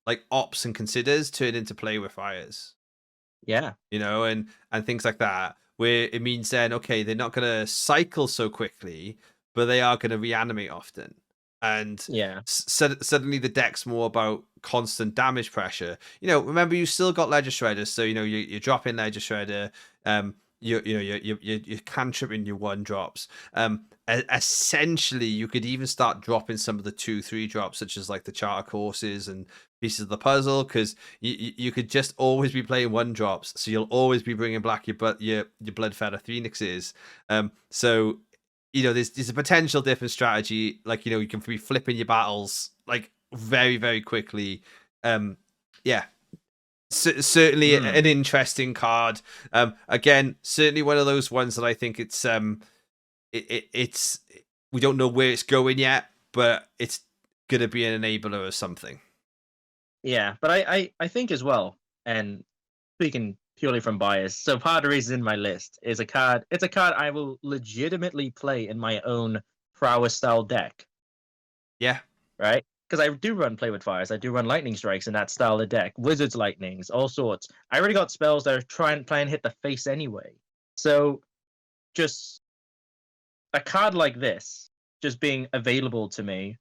like ops and considers turn into play with fires? Yeah. And things like that, where it means then, okay, they're not going to cycle so quickly, but they are going to reanimate often. And Yeah. suddenly the deck's more about constant damage pressure. Remember, you still got Ledger Shredder, so you're dropping Ledger Shredder. You're cantripping your 1-drops. Essentially, you could even start dropping some of the 2-3 drops, such as like the charter courses and pieces of the puzzle, because you could just always be playing 1-drops, so you'll always be bringing back your Bloodfeather Phoenixes. So there's a potential different strategy, like you can be flipping your battles like very very quickly. Yeah, certainly Mm. an interesting card. Again, certainly one of those ones that I think it's we don't know where it's going yet, but it's gonna be an enabler or something. Yeah, but I think as well, and speaking purely from bias, so part of the reason in my list is a card. It's a card I will legitimately play in my own prowess style deck, Yeah, right? Because I do run play with fires, I do run lightning strikes in that style of deck, wizards lightnings, all sorts. I already got spells that are trying and hit the face anyway. So just a card like this, just being available to me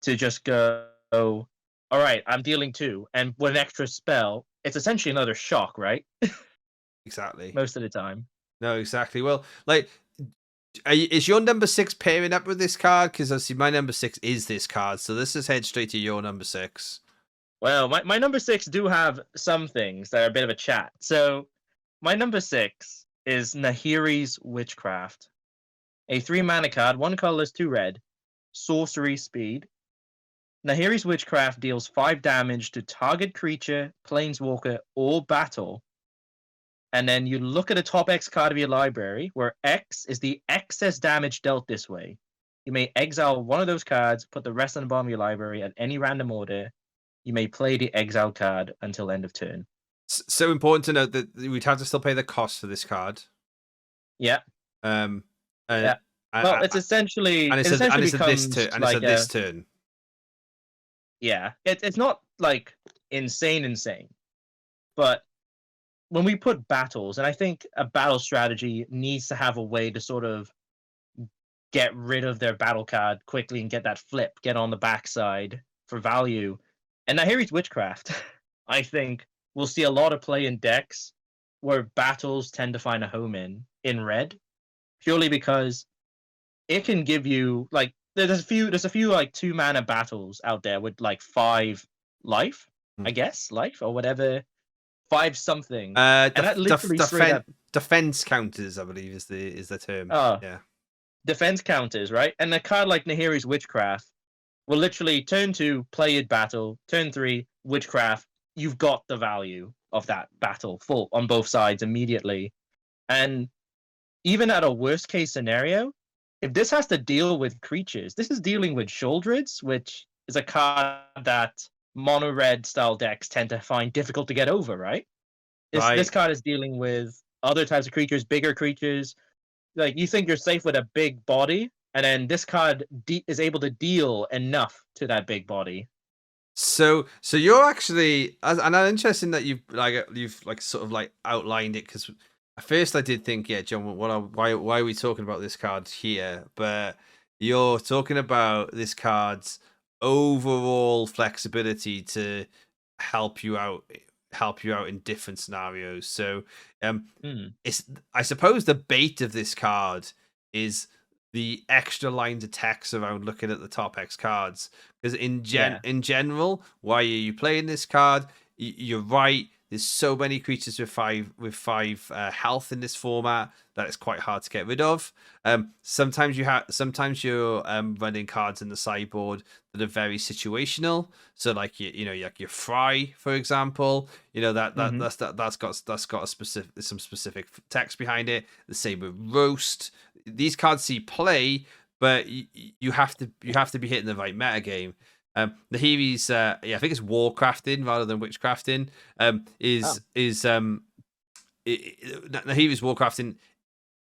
to just go, all right, I'm dealing two, and with an extra spell, it's essentially another shock, right? exactly. Most of the time. No, exactly. Well, like, is your number 6 pairing up with this card? Because obviously my number 6 is this card, so this is head straight to your number 6. Well, my number six do have some things that are a bit of a chat. So my number six is Nahiri's Witchcraft. A 3 mana card, 1 colorless, 2 red, sorcery speed. Nahiri's Witchcraft deals 5 damage to target creature, planeswalker, or battle. And then you look at the top X card of your library, where X is the excess damage dealt this way. You may exile one of those cards, put the rest on the bottom of your library at any random order. You may play the exile card until end of turn. So important to note that we'd have to still pay the cost for this card. Yeah, Um, uh, yeah. Well, I, it's essentially and it essentially it's a this becomes turn, and it's a like this a turn. yeah. It's not like insane, but when we put battles, and I think a battle strategy needs to have a way to sort of get rid of their battle card quickly and get that flip, get on the backside for value. And now here's Witchcraft. I think we'll see a lot of play in decks where battles tend to find a home in red, purely because it can give you like there's a few like 2 mana battles out there with like 5 life, Hmm. I guess, life or whatever, 5 something. And that literally straight up Defense counters, I believe, is the term. uh Yeah. defense counters, right? And a card like Nahiri's Witchcraft will literally turn 2, play it battle, turn 3, Witchcraft, you've got the value of that battle full on both sides immediately. And even at a worst case scenario, if this has to deal with creatures, this is dealing with Shouldreds, which is a card that mono red style decks tend to find difficult to get over, right? This Right. card is dealing with other types of creatures, bigger creatures. Like you think you're safe with a big body, and then this card is able to deal enough to that big body. So you're actually, and I'm interested that you've like sort of like outlined it, because at first I did think, yeah, John, why are we talking about this card here? But you're talking about this card's overall flexibility to help you out, in different scenarios. So Hmm. it's, I suppose the bait of this card is the extra lines of text around looking at the top X cards, because Yeah. in general, why are you playing this card? You're right. There's so many creatures with five health in this format that it's quite hard to get rid of. Sometimes you're running cards in the sideboard that are very situational. So like like your Fry, for example. Hmm. That's got some specific text behind it. The same with Roast. These cards see play, but you have to be hitting the right meta game. The Heavy's I think it's Warcrafting rather than Witchcrafting. Oh. The Heavy's Warcrafting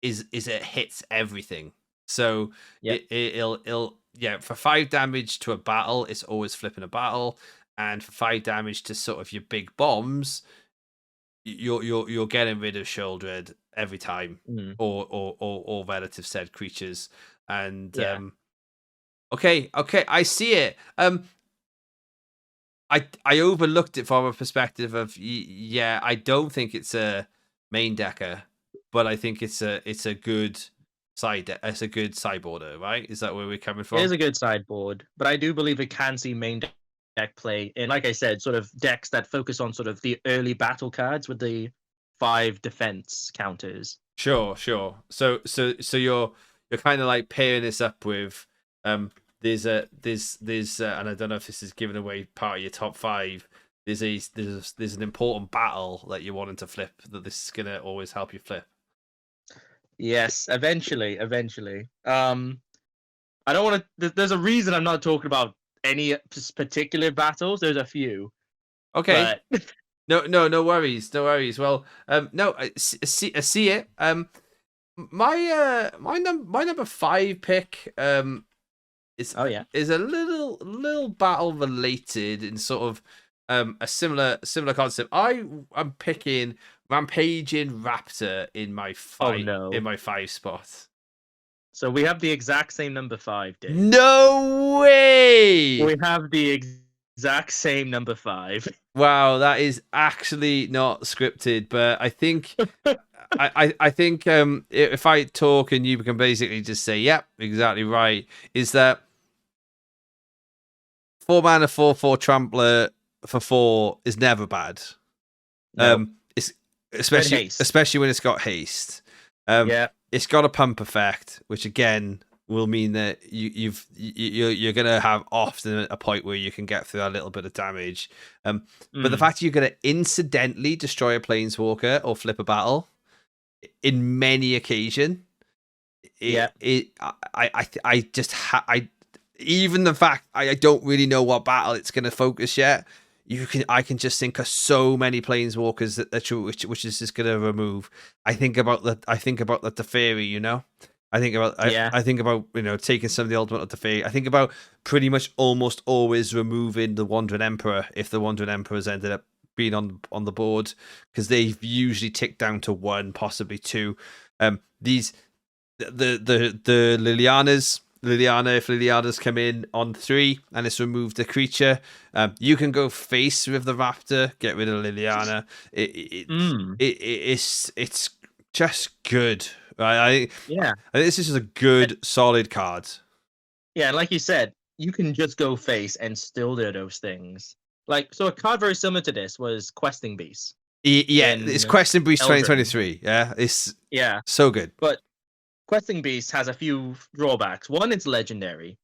is it hits everything. So Yep. it'll yeah, for 5 damage to a battle, it's always flipping a battle, and for 5 damage to sort of your big bombs, you're getting rid of Shieldred every time, Mm. or relative said creatures, and Yeah. okay, I see it. I overlooked it from a perspective of yeah, I don't think it's a main decker, but I think it's a good it's a good sideboarder, right? Is that where we're coming It is from? a good sideboard, but I do believe it can see main deck play in, like I said, sort of decks that focus on sort of the early battle cards with the 5 defense counters. Sure. So you're kind of like pairing this up with there's and I don't know if this is giving away part of your top 5. There's an important battle that you're wanting to flip that this is gonna always help you flip. Yes, eventually. I don't want to. There's a reason I'm not talking about any particular battles. There's a few, Okay. but No worries, no worries. Well, no, I see it. My number 5 pick is oh yeah, is a little battle related in sort of a similar concept. I'm picking Rampaging Raptor in my oh no. 5 spot. So we have the exact same number 5, Dave. No way! We have the exact same number 5. Wow, that is actually not scripted, but I think I think if I talk and you can basically just say, "Yep, exactly right," is that 4 mana 4/4 trampler for 4 is never bad. No, It's with haste. especially when it's got haste. Yeah. It's got a pump effect, which again will mean that you're gonna have often a point where you can get through a little bit of damage. But the fact you're gonna incidentally destroy a planeswalker or flip a battle in many occasion, Yeah. I just even the fact I don't really know what battle it's gonna focus yet. I can just think of so many planeswalkers which is just gonna remove. I think about the Teferi, you know. I think about I think about taking some of the ultimate of Teferi. I think about pretty much almost always removing the Wandering Emperor if the Wandering Emperor's ended up being on the board, because they've usually ticked down to 1, possibly 2. These the Liliana, if Liliana's come in on 3 and it's removed the creature, you can go face with the Raptor, get rid of Liliana. It's just good. Right? I think this is just a good, solid card. Yeah, and like you said, you can just go face and still do those things. Like, so a card very similar to this was Questing Beast. Yeah, it's Questing Beast 2023. Yeah, it's so good. But Questing Beast has a few drawbacks. One, it's legendary.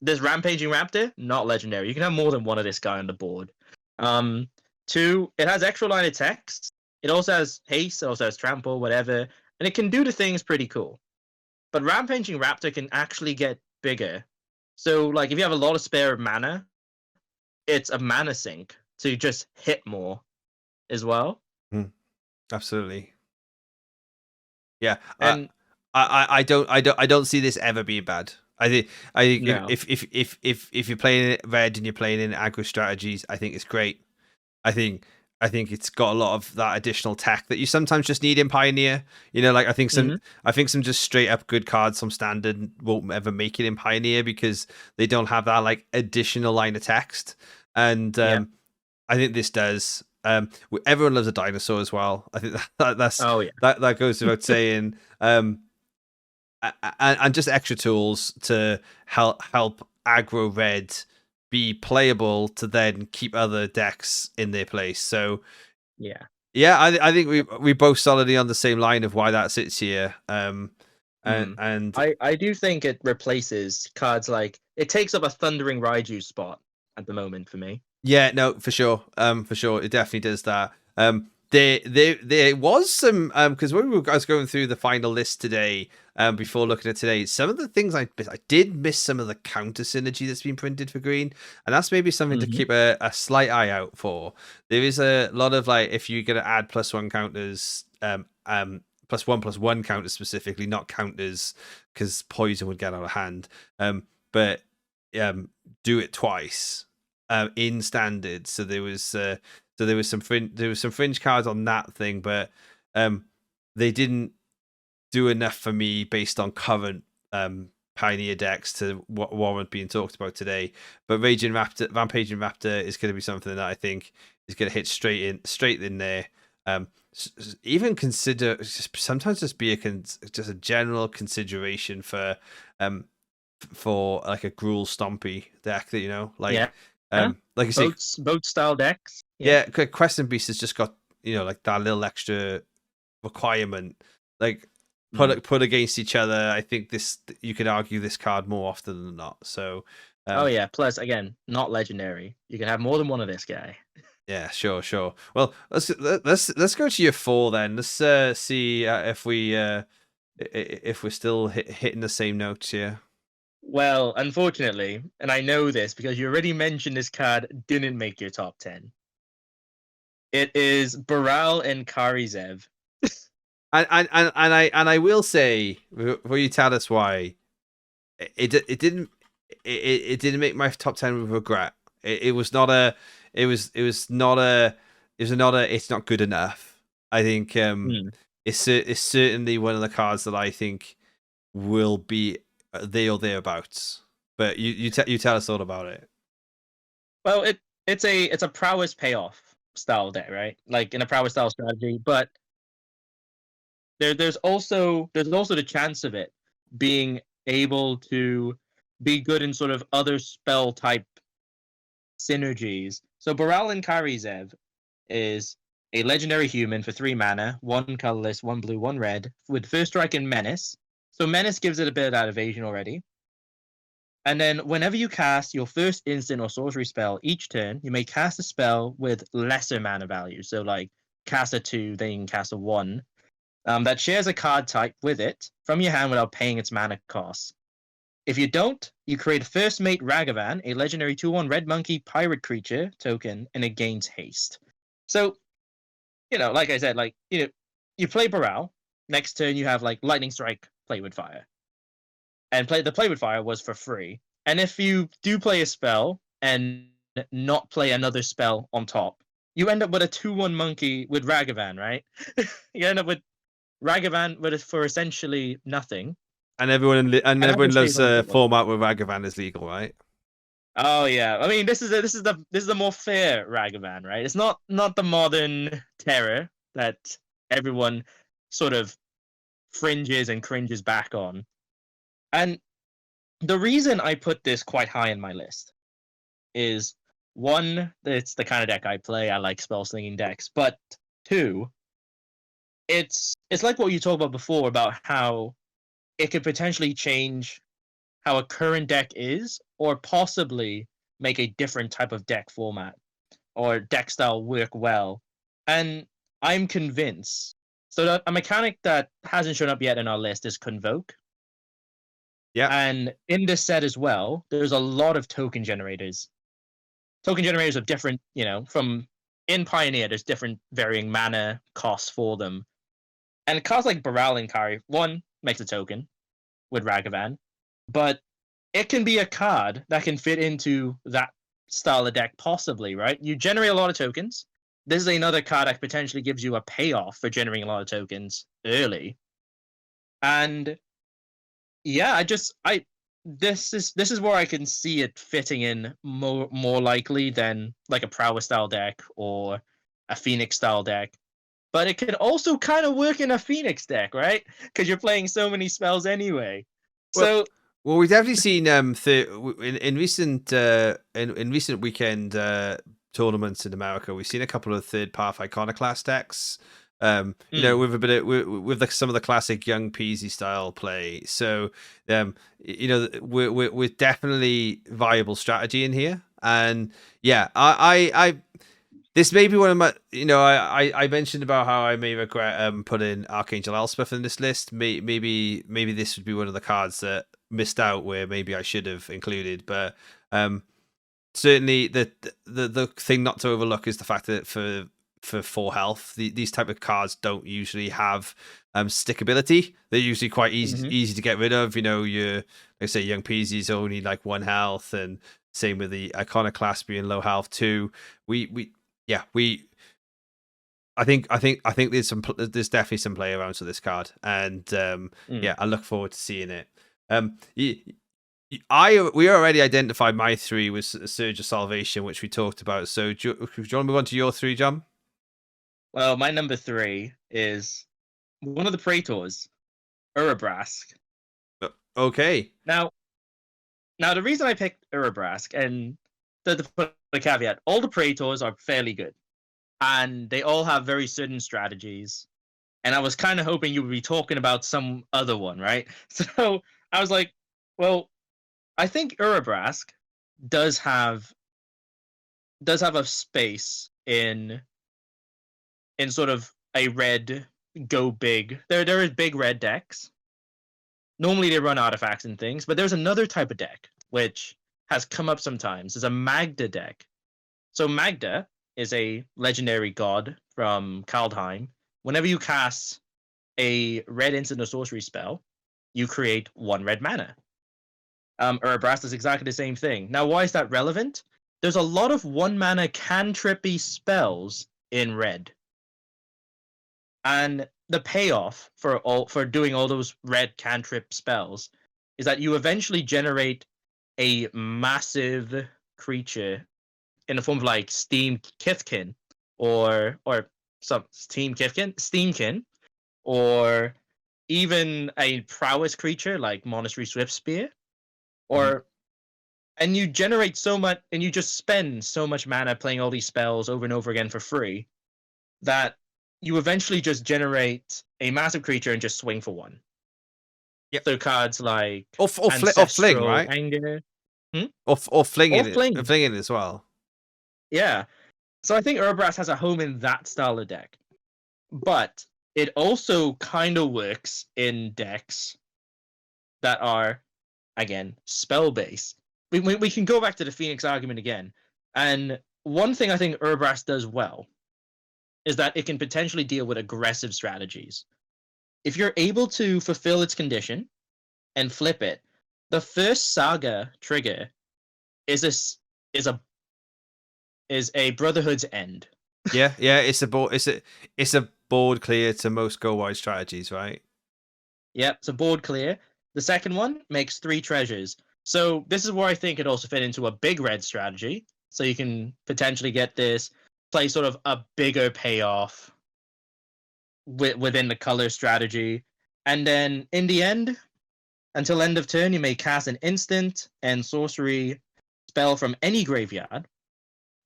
This Rampaging Raptor, not legendary. You can have more than one of this guy on the board. 2, it has extra line of text. It also has haste, it also has trample, whatever, and it can do the things pretty cool. But Rampaging Raptor can actually get bigger. So, like, if you have a lot of spare mana, it's a mana sink to just hit more as well. Absolutely. Yeah, and I don't see this ever being bad. I think no. if you're playing it red and you're playing in aggro strategies, I think it's great. I think it's got a lot of that additional tech that you sometimes just need in Pioneer. Like I think some just straight up good cards from Standard won't ever make it in Pioneer because they don't have that like additional line of text. And I think this does. Everyone loves a dinosaur as well. I think that goes without saying. And just extra tools to help aggro red be playable to then keep other decks in their place. So I think we both solidly on the same line of why that sits here. And I do think it replaces cards like it takes up a Thundering Raiju spot at the moment for me. Yeah, no, for sure. It definitely does that. There was some because when I was going through the final list today, before looking at today, some of the things I did miss some of the counter synergy that's been printed for green, and that's maybe something to keep a slight eye out for. There is a lot of like if you're gonna add +1 counters, +1/+1 counters specifically, not counters because poison would get out of hand. But do it twice. In Standard, so there was So there was some fringe cards on that thing, but they didn't do enough for me based on current Pioneer decks to warrant being talked about today. But Rampaging Raptor is going to be something that I think is going to hit straight in there. Even consider sometimes just be just a general consideration for like a Gruul Stompy deck that like you say, boat style decks. Yeah, Crescent Beast has just got like that little extra requirement, like put against each other. I think you could argue this card more often than not. So plus again, not legendary. You can have more than one of this guy. Yeah, sure. Well, let's go to your 4 then. Let's see if we're still hitting the same notes here. Well, unfortunately, and I know this because you already mentioned this card didn't make your top 10. It is Baral and Karizev. And I will say, will you tell us why it didn't make my top 10 with regret. It was not a it's not good enough. I think it's certainly one of the cards that I think will be there or thereabouts. But you tell us all about it. Well, it's a prowess payoff style deck, right? Like in a prowess style strategy, but there's also the chance of it being able to be good in sort of other spell type synergies. So Baral and Karizev is a legendary human for 3 mana, 1 colorless, 1 blue, 1 red, with first strike and menace. So menace gives it a bit of that evasion already. And then whenever you cast your first instant or sorcery spell each turn, you may cast a spell with lesser mana value. So like cast a 2, then you can cast a 1. That shares a card type with it from your hand without paying its mana cost. If you don't, you create First Mate Ragavan, a legendary 2/1 red monkey pirate creature token, and it gains haste. So, like I said, you play Baral. Next turn, you have like Lightning Strike, Play with Fire. And the Play with Fire was for free. And if you do play a spell and not play another spell on top, you end up with a 2/1 monkey with Ragavan, right? You end up with Ragavan for essentially nothing. And everyone loves a format where Ragavan is legal, right? Oh yeah, I mean this is the more fair Ragavan, right? It's not the modern terror that everyone sort of fringes and cringes back on. And the reason I put this quite high in my list is 1, it's the kind of deck I play. I like spell slinging decks, but 2, it's like what you talked about before about how it could potentially change how a current deck is, or possibly make a different type of deck format or deck style work well. And I'm convinced. So a mechanic that hasn't shown up yet in our list is Convoke. Yeah. And in this set as well, there's a lot of token generators. Token generators of different, from in Pioneer, there's different varying mana costs for them. And cards like Baral and Kari, 1 makes a token with Ragavan, but it can be a card that can fit into that style of deck possibly, right? You generate a lot of tokens. This is another card that potentially gives you a payoff for generating a lot of tokens early. And yeah, this is where I can see it fitting in more likely than like a prowess style deck or a Phoenix style deck. But it can also kind of work in a Phoenix deck, right? Because you're playing so many spells anyway. Well, we've definitely seen in recent weekend tournaments in America, we've seen a couple of third path Iconoclast decks. With a bit with some of the classic Young Peasy style play. So we're definitely viable strategy in here. And yeah, I this may be one of my, I mentioned about how I may regret putting Archangel Elspeth in this list. Maybe this would be one of the cards that missed out where maybe I should have included. But certainly the thing not to overlook is the fact that for 4 health, these type of cards don't usually have stickability. They're usually quite easy to get rid of. Your, like I say, Young Peasy's only like 1 health, and same with the Iconoclast being low health too. We there's definitely some play around to this card, and Mm. yeah, I look forward to seeing it. We already identified my 3 was Surge of Salvation, which we talked about. So do you want to move on to your 3, John? Well, my number 3 is one of the Praetors, Aurabrask. Okay. Now, the reason I picked Aurabrask, and to put a caveat, all the Praetors are fairly good, and they all have very certain strategies. And I was kind of hoping you would be talking about some other one, right? So I was like, well, I think Aurabrask does have a space in sort of a red go big. There is big red decks. Normally they run artifacts and things, but there's another type of deck which has come up sometimes. It's a Magda deck. So Magda is a legendary god from Kaldheim. Whenever you cast a red instant or sorcery spell, you create 1 red mana. Aurabrask is exactly the same thing. Now, why is that relevant? There's a lot of 1 mana cantrippy spells in red. And the payoff for doing all those red cantrip spells is that you eventually generate a massive creature in the form of like Steam Kithkin or some Steamkin, or even a prowess creature like Monastery Swift Spear, or and you generate so much, and you just spend so much mana playing all these spells over and over again for free that you eventually just generate a massive creature and just swing for 1. Yep. So cards like Or fling, right? Anger, Or flinging or fling. flinging as well. Yeah. So I think Aurabrask has a home in that style of deck, but it also kind of works in decks that are, again, spell based. We can go back to the Phoenix argument again, and one thing I think Aurabrask does well is that it can potentially deal with aggressive strategies. If you're able to fulfill its condition and flip it, the first saga trigger is a Brotherhood's End. Yeah, it's a board clear to most go wide strategies, right? Yep, it's a board clear. The second one makes 3 treasures. So this is where I think it also fit into a big red strategy. So you can potentially get this, play sort of a bigger payoff within the color strategy. And then in the end, until end of turn, you may cast an instant and sorcery spell from any graveyard.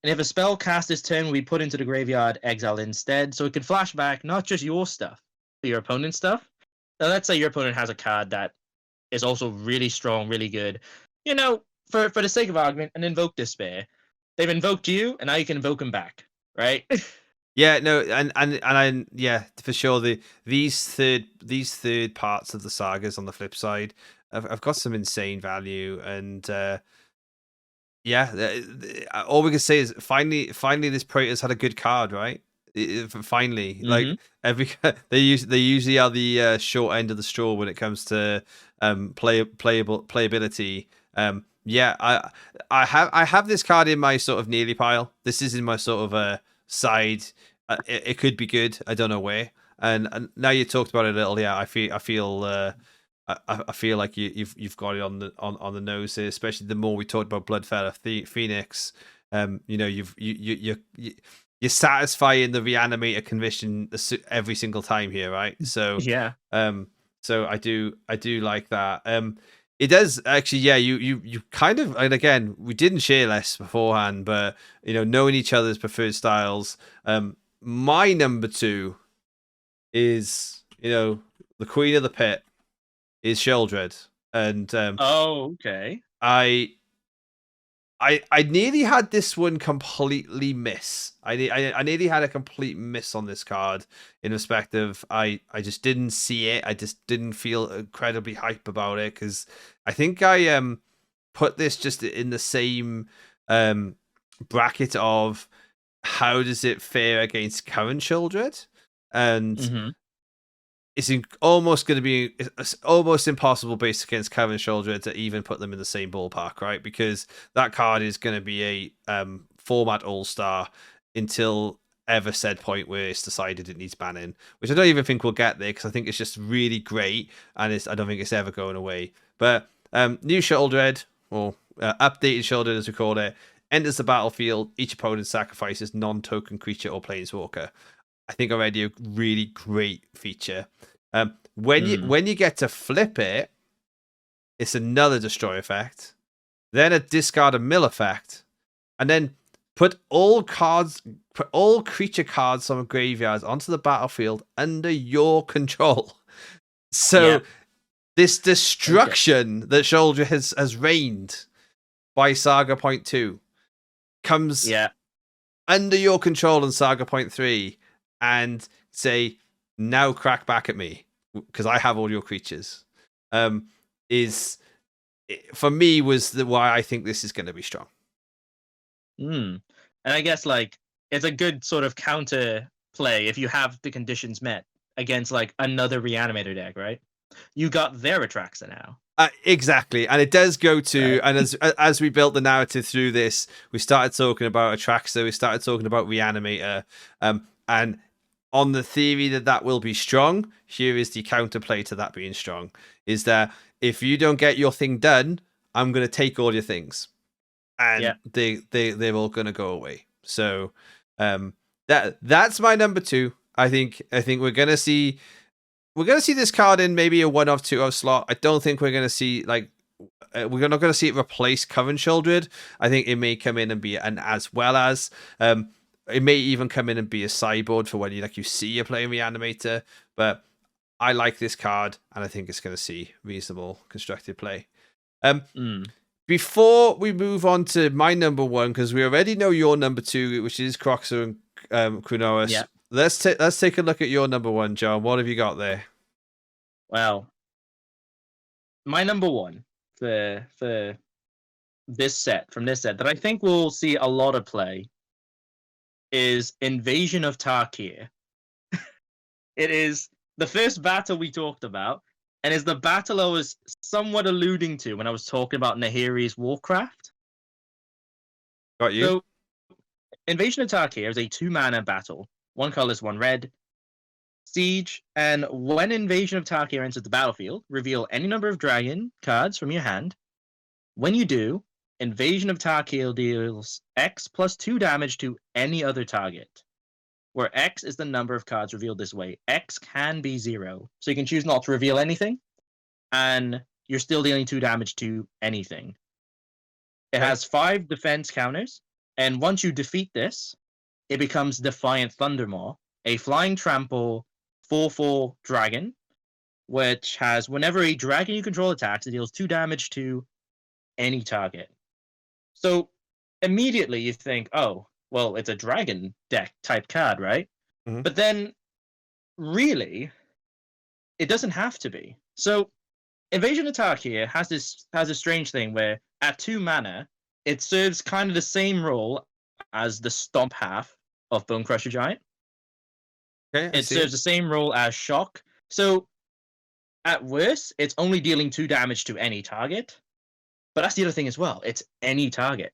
And if a spell cast this turn will be put into the graveyard, exile instead. So it can flash back not just your stuff, but your opponent's stuff. Now let's say your opponent has a card that is also really strong, really good. You know, for the sake of argument, an Invoke Despair. They've invoked you, and now you can invoke them back, right? Yeah, no, and yeah, for sure. These third parts of the sagas on the flip side have got some insane value, and yeah, all we can say is finally this Praetor's had a good card, right? Finally, like every they usually are the short end of the straw when it comes to playability. Yeah, I have this card in my sort of nearly pile. This is in my sort of side. It could be good. I don't know where. And now you talked about it a little. Yeah, I feel like you've got it on the nose here, especially the more we talked about Bloodfeather Phoenix. You know, you're satisfying the reanimator condition every single time here, right? So yeah. So I do like that. It does actually, yeah. You kind of, and again, we didn't share less beforehand, but you know, knowing each other's preferred styles. My number 2 is, you know, the Queen of the Pit is Sheldred, and okay. I nearly had this one completely miss. I nearly had a complete miss on this card in respect of I just didn't see it. I just didn't feel incredibly hype about it because I think I put this just in the same bracket of how does it fare against current Sheldred, and it's almost going to be almost impossible based against Kevin Shoulder to even put them in the same ballpark, right? Because that card is going to be a format all-star until ever said point where it's decided it needs banning, which I don't even think we'll get there because I think it's just really great and I don't think it's ever going away. But new Sheoldred, or updated Sheoldred as we call it, enters the battlefield. Each opponent sacrifices non-token creature or planeswalker. I think already a really great feature. When you get to flip it, it's another destroy effect, then a discard a mill effect, and then put all creature cards from graveyards onto the battlefield under your control. So this destruction that Sheoldred has reigned by Saga Point 2 comes under your control in Saga Point 3 and say, now crack back at me because I have all your creatures. Is for me was why I think this is going to be strong. And I guess like it's a good sort of counter play if you have the conditions met against like another Reanimator deck, right? You got their Atraxa now. Exactly, and it does go to, and as we built the narrative through this, we started talking about Atraxa, we started talking about Reanimator, and on the theory that will be strong, here is the counterplay to that being strong, is that if you don't get your thing done, I'm going to take all your things, and they're all going to go away. So that's my number 2. I think we're going to see this card in maybe a 1-of 2-of slot. I don't think we're going to see like we're not going to see it replace current Sheoldred. I think it may come in and be an as well as. It may even come in and be a sideboard for when you see you're playing Reanimator. But I like this card, and I think it's going to see reasonable constructed play. Before we move on to my number 1, because we already know your number 2, which is Croxer and Kunoris. Yeah. Let's take a look at your number 1, John. What have you got there? Well, my number 1 for this set that I think we'll see a lot of play is Invasion of Tarkir. It is the first battle we talked about, and is the battle I was somewhat alluding to when I was talking about Nahiri's Warcraft. Got you. So, Invasion of Tarkir is a 2-mana battle. 1 colorless, 1 red. Siege, and when Invasion of Tarkir enters the battlefield, reveal any number of dragon cards from your hand. When you do, Invasion of Tarkir deals X plus 2 damage to any other target, where X is the number of cards revealed this way. X can be 0, so you can choose not to reveal anything, and you're still dealing 2 damage to anything. It has 5 defense counters, and once you defeat this, it becomes Defiant Thundermaw, a flying trample 4/4 dragon, which has whenever a dragon you control attacks, it deals 2 damage to any target. So immediately you think, oh, well, it's a dragon deck type card, right? Mm-hmm. But then really, it doesn't have to be. So Invasion of Tarkir has a strange thing where at 2 mana, it serves kind of the same role as the Stomp half of Bone Crusher Giant. Okay, it serves the same role as Shock. So at worst, it's only dealing 2 damage to any target. But that's the other thing as well. It's any target,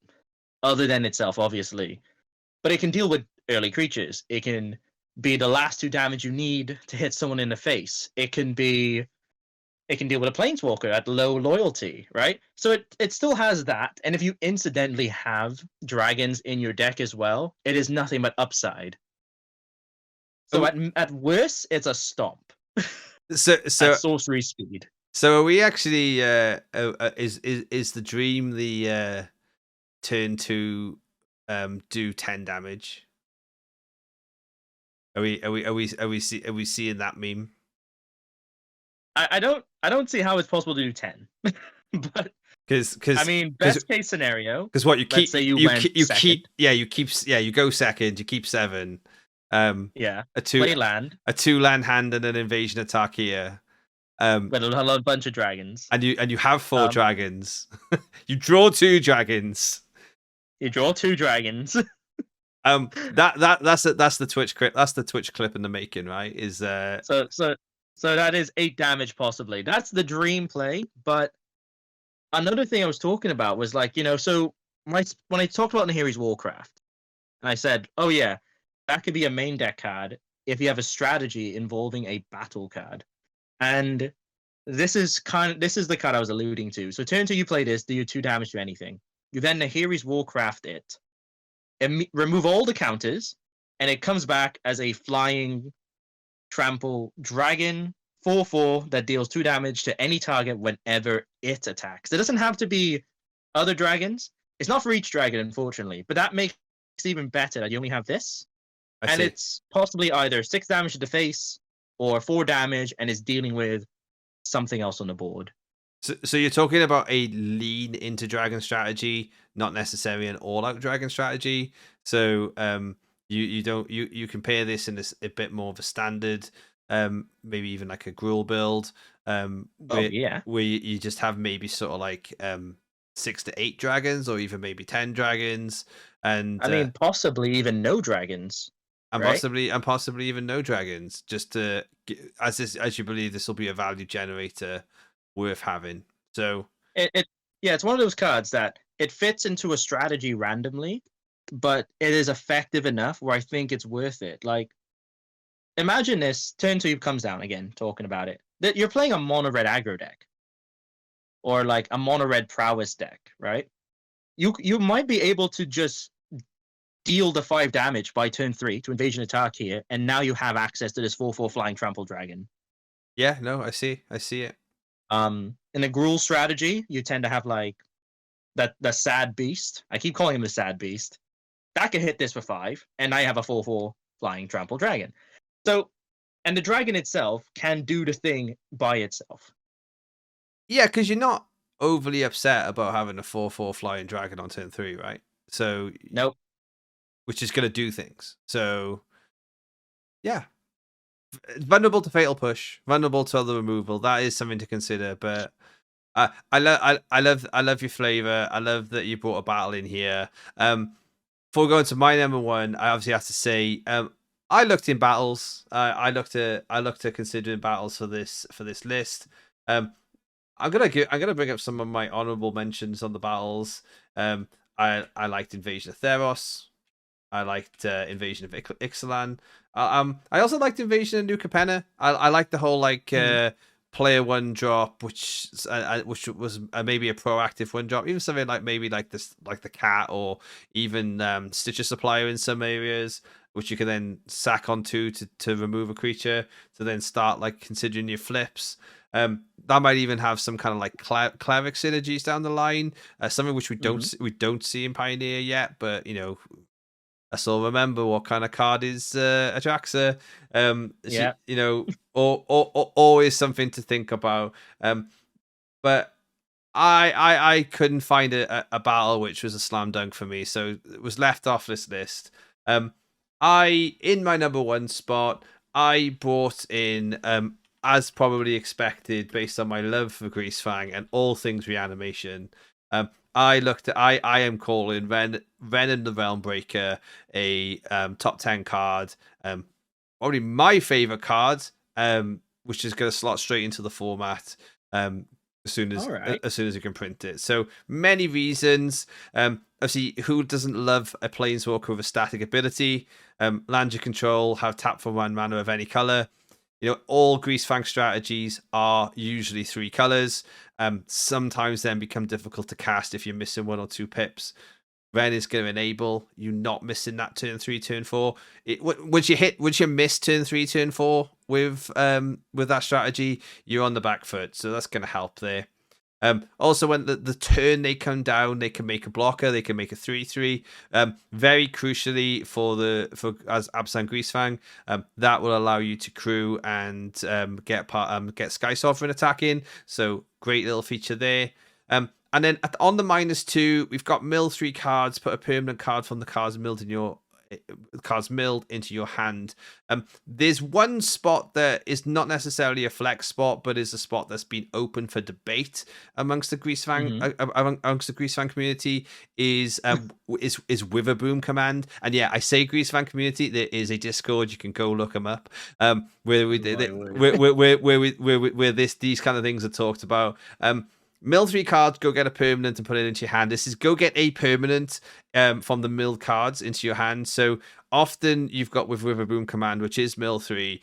other than itself, obviously. But it can deal with early creatures. It can be the last 2 damage you need to hit someone in the face. It can deal with a planeswalker at low loyalty, right? So it still has that. And if you incidentally have dragons in your deck as well, it is nothing but upside. So at worst, it's a stomp. So at sorcery speed. So are we actually is the dream the turn to do 10 damage? Are we seeing that meme? I don't see how it's possible to do 10. But because I mean, best case scenario. Because what you keep, let's say you go second, you keep 7. Play land, a 2-land hand, and an Invasion of Tarkir. With a bunch of dragons, and you have 4 dragons. You draw 2 dragons. You draw 2 dragons. That's the Twitch clip. That's the Twitch clip in the making, right? Is so that is 8 damage possibly. That's the dream play. But another thing I was talking about was like, so when I talked about Nahiri's Warcraft, and I said, oh yeah, that could be a main deck card if you have a strategy involving a battle card. And this is the card I was alluding to. So turn 2, you play this, do you 2 damage to anything. You then Nahiri's Warcraft it, remove all the counters, and it comes back as a flying trample dragon 4/4 that deals 2 damage to any target whenever it attacks. It doesn't have to be other dragons. It's not for each dragon, unfortunately, but that makes it even better that you only have this. And it's possibly either 6 damage to the face or 4 damage, and it's dealing with something else on the board. So you're talking about a lean into dragon strategy, not necessarily an all-out dragon strategy. So you compare this in a bit more of a standard, maybe even like a Gruul build, where you just have maybe sort of like 6 to 8 dragons, or even maybe 10 dragons, and I mean possibly even no dragons. And right? possibly even no dragons, just to as you believe this will be a value generator worth having. So it's one of those cards that it fits into a strategy randomly, but it is effective enough where I think it's worth it. Like, imagine this: turn 2 comes down again. Talking about it, that you're playing a mono red aggro deck, or like a mono red prowess deck, right? You might be able to just deal the 5 damage by turn 3 to invasion attack here, and now you have access to this 4/4 flying trample dragon. Yeah, no, I see it. In the Gruul strategy, you tend to have like the sad beast. I keep calling him the sad beast. That can hit this for 5, and I have a 4/4 flying trample dragon. So, and the dragon itself can do the thing by itself. Yeah, because you're not overly upset about having a 4/4 flying dragon on turn 3, right? So nope. Which is going to do things. So yeah, vulnerable to fatal push, vulnerable to other removal. That is something to consider. But I love your flavor. I love that you brought a battle in here. Before going to my number 1, I obviously have to say I looked in battles. I looked at considering battles for this list. I'm gonna bring up some of my honorable mentions on the battles. I liked Invasion of Theros. I liked Invasion of Ixalan. I also liked Invasion of New Capenna. I liked the whole player 1 drop, which was maybe a proactive 1 drop. Even something like maybe like this, like the cat, or even Stitcher Supplier in some areas, which you can then sack onto to remove a creature to then start like considering your flips. That might even have some kind of like cleric synergies down the line. Something which we don't see in Pioneer yet, but you know. I still remember what kind of card is Atraxa. You know, always something to think about. But I couldn't find a battle which was a slam dunk for me, so it was left off this list. In my number 1 spot, I brought in, as probably expected, based on my love for Grease Fang and all things reanimation. I am calling Ren and the Realmbreaker a top 10 card. Probably my favorite card, which is going to slot straight into the format as soon as you can print it. So many reasons. Obviously, who doesn't love a Planeswalker with a static ability? Land you control, have tap for 1 mana of any color. You know, all Grease Fang strategies are usually 3 colors. Sometimes then become difficult to cast if you're missing 1 or 2 pips. Ren is going to enable you not missing that turn 3, turn 4. Once you miss turn 3, turn 4 with that strategy, you're on the back foot. So that's going to help there. Also, when the turn they come down, they can make a blocker. They can make a 3/3. Very crucially as Abzan Greasefang, that will allow you to crew and get Sky Sovereign attacking. So great little feature there. And then on the -2, we've got mill 3 cards. Put a permanent card from the cards milled into your hand. There's one spot that is not necessarily a flex spot, but is a spot that's been open for debate amongst the Greasefang community. Is Witherboom command, and yeah, I say Greasefang community. There is a Discord, you can go look them up. Where these kind of things are talked about. Mill 3 cards, go get a permanent and put it into your hand. This is go get a permanent from the mill cards into your hand. So often you've got with Riverboom Command, which is mill 3.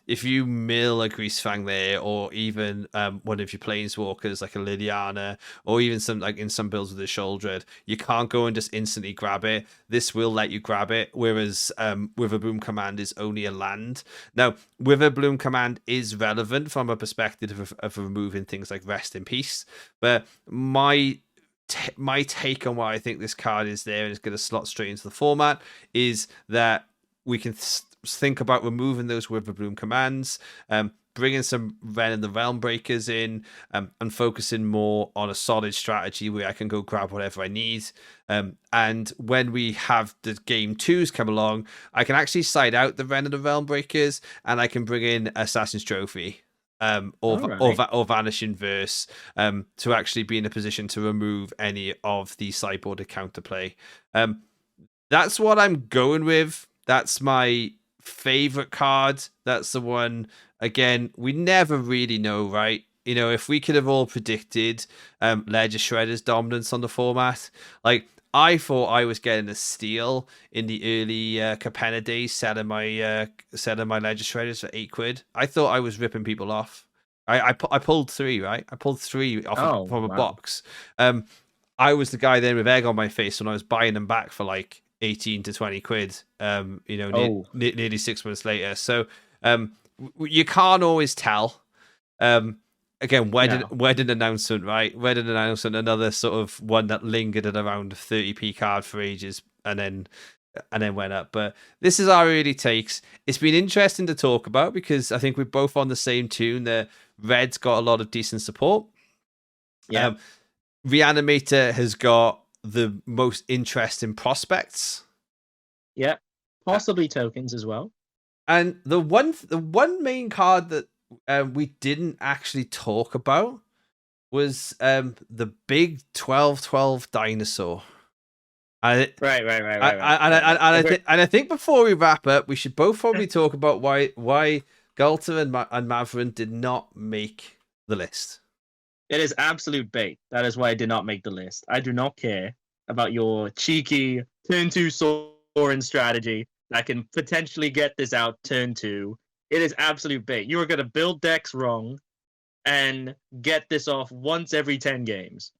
If you mill a Grease Fang there, or even one of your Planeswalkers like a Liliana, or even some like in some builds with a Shouldered, you can't go and just instantly grab it. This will let you grab it, whereas Riverboom Command is only a land. Now, Riverboom Command is relevant from a perspective of removing things like Rest in Peace, but my take on why I think this card is there and is going to slot straight into the format is that we can think about removing those Witherbloom commands, bringing some Ren and the Realm Breakers in, and focusing more on a solid strategy where I can go grab whatever I need. And when we have the game 2s come along, I can actually side out the Ren and the Realm Breakers, and I can bring in Assassin's Trophy. Or Vanishing Verse, to actually be in a position to remove any of the sideboarded counterplay. That's what I'm going with. That's my favorite card. That's the one. Again, we never really know, right? You know, if we could have all predicted Ledger Shredder's dominance on the format, like I thought I was getting a steal in the early Capenna days, selling my Ledger Shredders for £8. I thought I was ripping people off. I pulled 3, right? I pulled 3 off from a box. I was the guy then with egg on my face when I was buying them back for like 18 to 20 quid. Nearly 6 months later. So you can't always tell. Again, wedding announcement, right? Wedding announcement, another sort of one that lingered at around 30p card for ages, and then went up. But this is our early takes. It's been interesting to talk about because I think we're both on the same tune. The Red's got a lot of decent support. Yeah. Reanimator has got the most interesting prospects. Yeah, possibly tokens as well. And the one main card that we didn't actually talk about was the big 12/12 dinosaur. Right. I think before we wrap up, we should both probably talk about why Galter and Maverin did not make the list. It is absolute bait. That is why I did not make the list. I do not care about your cheeky turn 2 Sorin strategy that can potentially get this out turn 2. It is absolute bait. You are going to build decks wrong and get this off once every 10 games.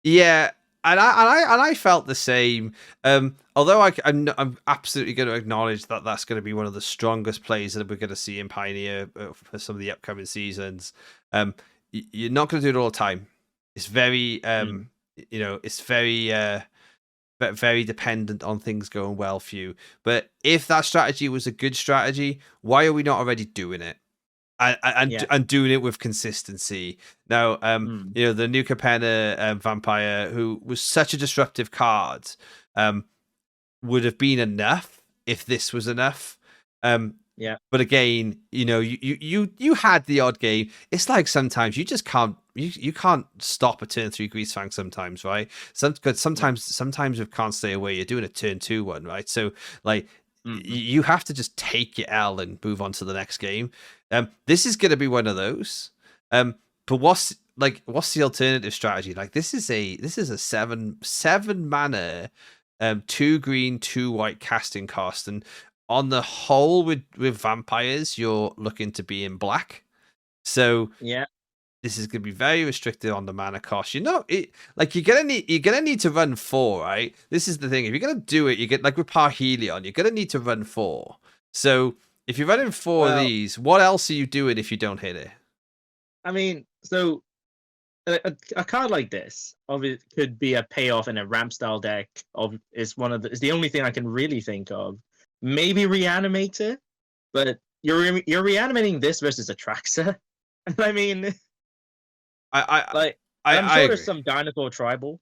Yeah, and I felt the same. Although I'm absolutely going to acknowledge that that's going to be one of the strongest plays that we're going to see in Pioneer for some of the upcoming seasons. You're not going to do it all the time. It's very, it's very dependent on things going well for you. But if that strategy was a good strategy, why are we not already doing it? And doing it with consistency. Now, the new Capenna Vampire, who was such a disruptive card, would have been enough if this was enough. But again, you had the odd game. It's like sometimes you just can't you can't stop a turn 3 Grease Fang sometimes, right? Sometimes you can't stay away. You're doing a turn 2 one, right? So like you have to just take your L and move on to the next game. This is going to be one of those. But what's the alternative strategy? Like this is a 7 mana, 2 green, 2 white casting cost, and on the whole, with vampires, you're looking to be in black. So this is going to be very restricted on the mana cost. You're gonna need to run 4, right? This is the thing. If you're gonna do it, you get like with Parhelion, you're gonna need to run 4. So if you're running 4 of these, what else are you doing if you don't hit it? I mean, so a card like this could be a payoff in a ramp style deck. Is the only thing I can really think of. Maybe Reanimator, but you're reanimating this versus Atraxa. I mean, I'm sure there's some Dinosaur Tribal.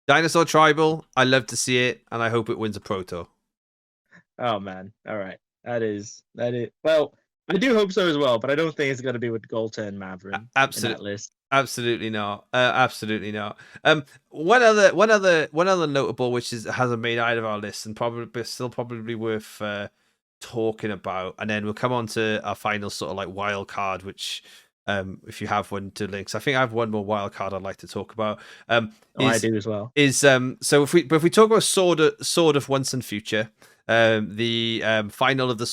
Dinosaur Tribal, I love to see it, and I hope it wins a Proto. Oh man, all right, that is. Well, I do hope so as well, but I don't think it's going to be with Golta and Maverin in that list. Absolutely not. Absolutely not. One other notable, which hasn't made either of our lists, and probably worth talking about, and then we'll come on to our final sort of like wild card, which if you have one to links. I think I have one more wild card I'd like to talk about. I do as well. So if we talk about sword of once and future, the final of the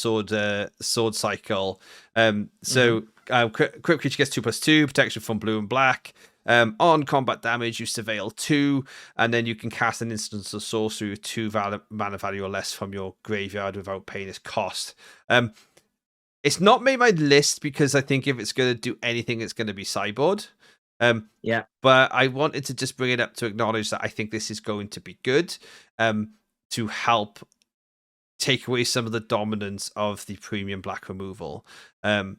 sword cycle. Crit creature gets 2/2 protection from blue and black. On combat damage, you surveil 2, and then you can cast an instance of sorcery with 2 mana value or less from your graveyard without paying its cost. It's not made my list because I think if it's going to do anything, it's going to be Cyborg. But I wanted to just bring it up to acknowledge that I think this is going to be good, to help take away some of the dominance of the premium black removal. That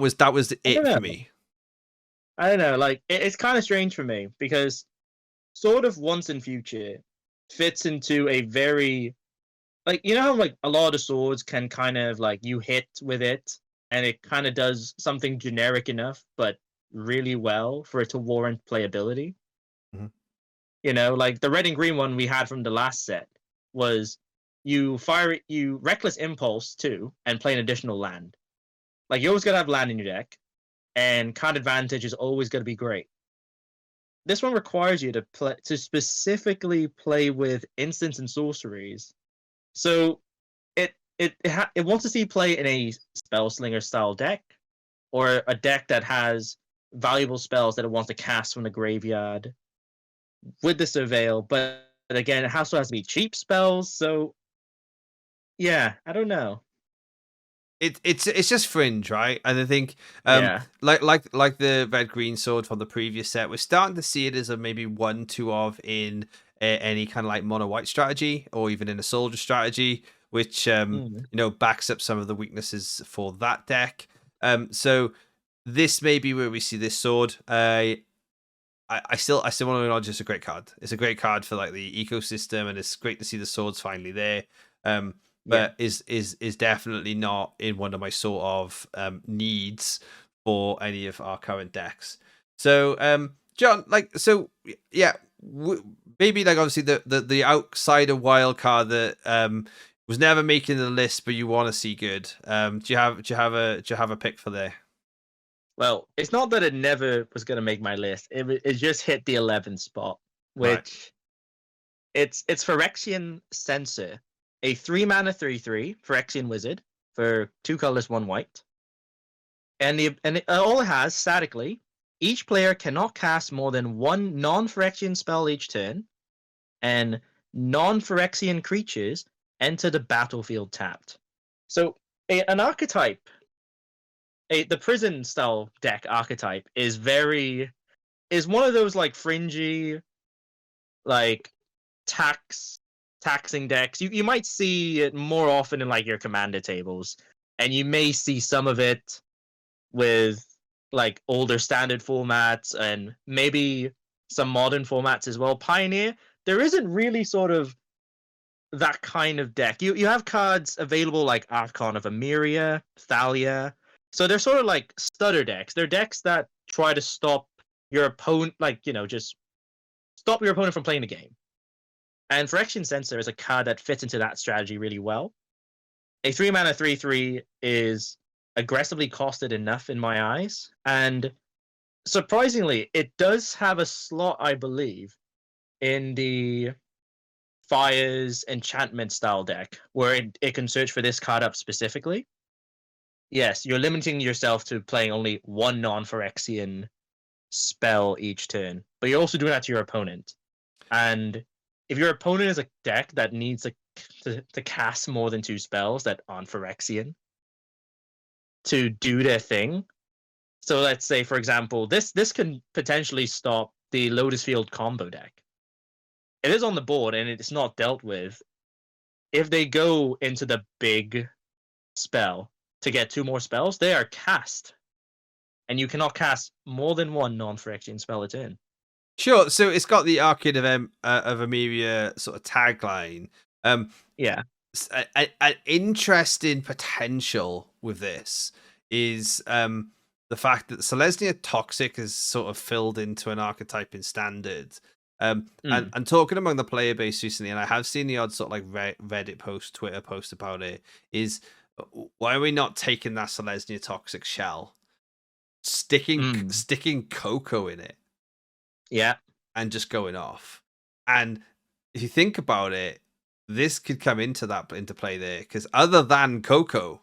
was it for me. I don't know, like it's kind of strange for me because sort of once in future fits into a very, like, you know how like a lot of swords can kind of like you hit with it and it kind of does something generic enough but really well for it to warrant playability. Mm-hmm. You know, like the red and green one we had from the last set was you reckless impulse too and play an additional land. Like you always gotta have land in your deck, and card advantage is always gonna be great. This one requires you to specifically play with instants and sorceries. So it wants to see play in a Spellslinger style deck, or a deck that has valuable spells that it wants to cast from the graveyard with the surveil. But again, it also has to be cheap spells. So yeah, I don't know. It's just fringe, right? And I think Yeah. like the red green sword from the previous set, we're starting to see it as a maybe 1/2 of in any kind of like mono white strategy, or even in a soldier strategy, which backs up some of the weaknesses for that deck. So this may be where we see this sword. I still want to acknowledge it's a great card. It's a great card for like the ecosystem, and it's great to see the swords finally there. But is definitely not in one of my sort of needs for any of our current decks. So John, like, so yeah, maybe like obviously the outsider wild card that was never making the list, but you want to see good. Do you have a pick for there? Well, it's not that it never was going to make my list. It just hit the 11th spot, which it's Phyrexian Censor, a 3-mana 3/3 Phyrexian wizard for 2 colors, 1 white. And all it has statically, each player cannot cast more than 1 non-Phyrexian spell each turn, and non-Phyrexian creatures enter the battlefield tapped. So an archetype, the prison style deck archetype is one of those like fringy, like taxing decks. You might see it more often in like your commander tables, and you may see some of it with like older standard formats and maybe some modern formats as well. Pioneer, there isn't really sort of that kind of deck. You have cards available like Archon of Emeria, Thalia. So they're sort of like stutter decks. They're decks that try to stop your opponent, like, just stop your opponent from playing the game. And Phyrexian Censor is a card that fits into that strategy really well. A 3-mana 3/3 is aggressively costed enough in my eyes. And surprisingly, it does have a slot, I believe, in the Fire's enchantment style deck, where it can search for this card up specifically. Yes, you're limiting yourself to playing only 1 non-Phyrexian spell each turn, but you're also doing that to your opponent. And if your opponent is a deck that needs to cast more than 2 spells that aren't Phyrexian to do their thing, so let's say, for example, this can potentially stop the Lotus Field combo deck. It is on the board and it's not dealt with. If they go into the big spell to get 2 more spells, they are cast. And you cannot cast more than 1 non-Phyrexian spell a turn. Sure. So it's got the Arcade of Emeria sort of tagline. Yeah. An interesting potential with this is the fact that Selesnya Toxic is sort of filled into an archetype in standard. And talking among the player base recently, and I have seen the odd sort of like Reddit post, Twitter post about it, is Why are we not taking that Selesnya Toxic Shell, sticking Coco in it, Yeah, and just going off? And if you think about it, this could come into play there, because other than Coco,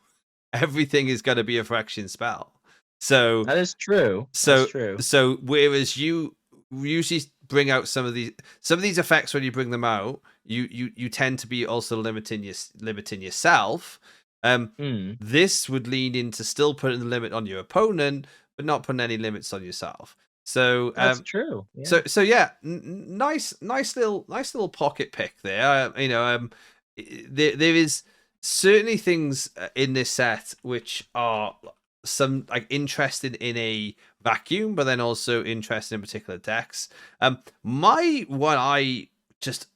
everything is going to be a fraction spell. So that is true. That's true. so whereas you usually bring out some of these effects, when you bring them out, you tend to be also limiting yourself. This would lean into still putting the limit on your opponent, but not putting any limits on yourself. So That's true. Yeah. So yeah, nice little pocket pick there. There is certainly things in this set which are some like interested in a vacuum, but then also interested in particular decks. My one I just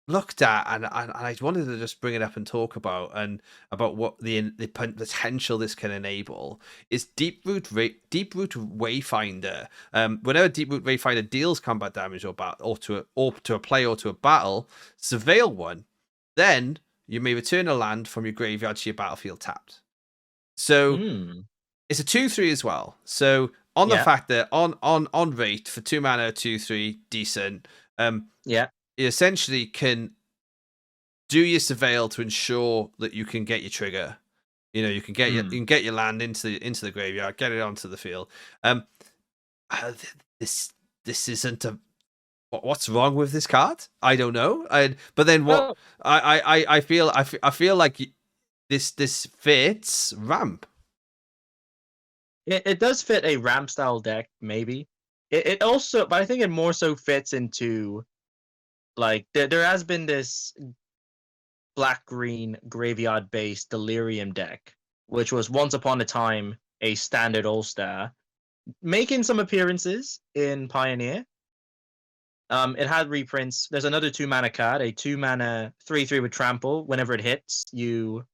looked at, and I wanted to just bring it up and talk about, and about what the potential this can enable, is Deeproot Wayfinder. Whenever Deeproot Wayfinder deals combat damage or to a player or to a battle, surveil one, then you may return a land from your graveyard to your battlefield tapped. So it's a 2/3 as well. So on the fact that on rate for 2 mana 2/3 decent. You essentially can do your surveil to ensure that you can get your trigger. You can get your land into the graveyard, get it onto the field. This isn't a. What's wrong with this card? I don't know. But then what? I feel like this fits ramp. It does fit a ramp style deck, maybe. It also, but I think it more so fits into, like, there has been this black-green graveyard-based Delirium deck, which was once upon a time a standard All-Star, making some appearances in Pioneer. It had reprints. There's another 2-mana card, a 2-mana 3/3 with Trample. Whenever it hits, you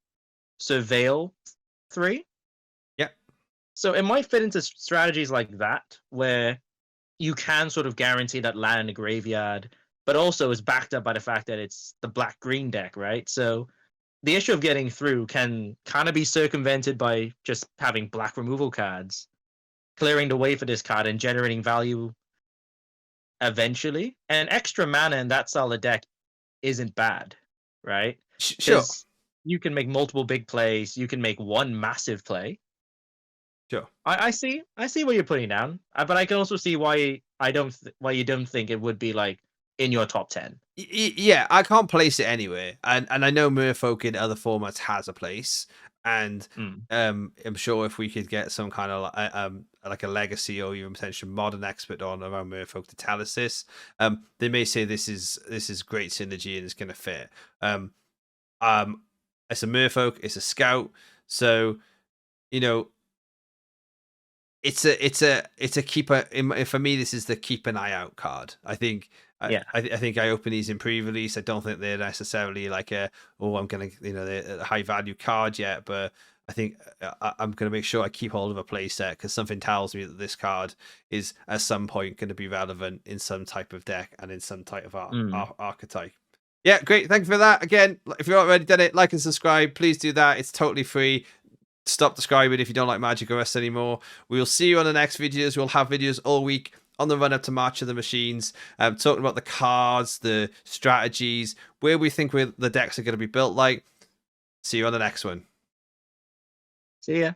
surveil 3. Yep. So it might fit into strategies like that, where you can sort of guarantee that land in the graveyard, but also is backed up by the fact that it's the black-green deck, right? So the issue of getting through can kind of be circumvented by just having black removal cards, clearing the way for this card and generating value eventually. And extra mana in that style of deck isn't bad, right? Sure. You can make multiple big plays. You can make one massive play. Sure. I see what you're putting down, but I can also see why you don't think it would be like in your top 10. Yeah, I can't place it anywhere, and I know Merfolk in other formats has a place, and I'm sure if we could get some kind of like a legacy or even potentially modern expert on around Merfolk to tell us this, they may say this is great synergy and it's going to fit. It's a Merfolk, it's a scout, so it's a keeper. For me, this is the keep an eye out card. I think. I think I open these in pre-release. I don't think they're necessarily like I'm gonna they're a high value card yet, but I think I'm gonna make sure I keep hold of a play set, because something tells me that this card is at some point going to be relevant in some type of deck and in some type of archetype. Yeah, great. Thank you for that. Again, if you've not already done it, like and subscribe. Please do that. It's totally free. Stop subscribing if you don't like Magic or us anymore. We'll see you on the next videos. We'll have videos all week on the run up to March of the Machines, talking about the cards, the strategies, where we think the decks are going to be built like. See you on the next one. See ya.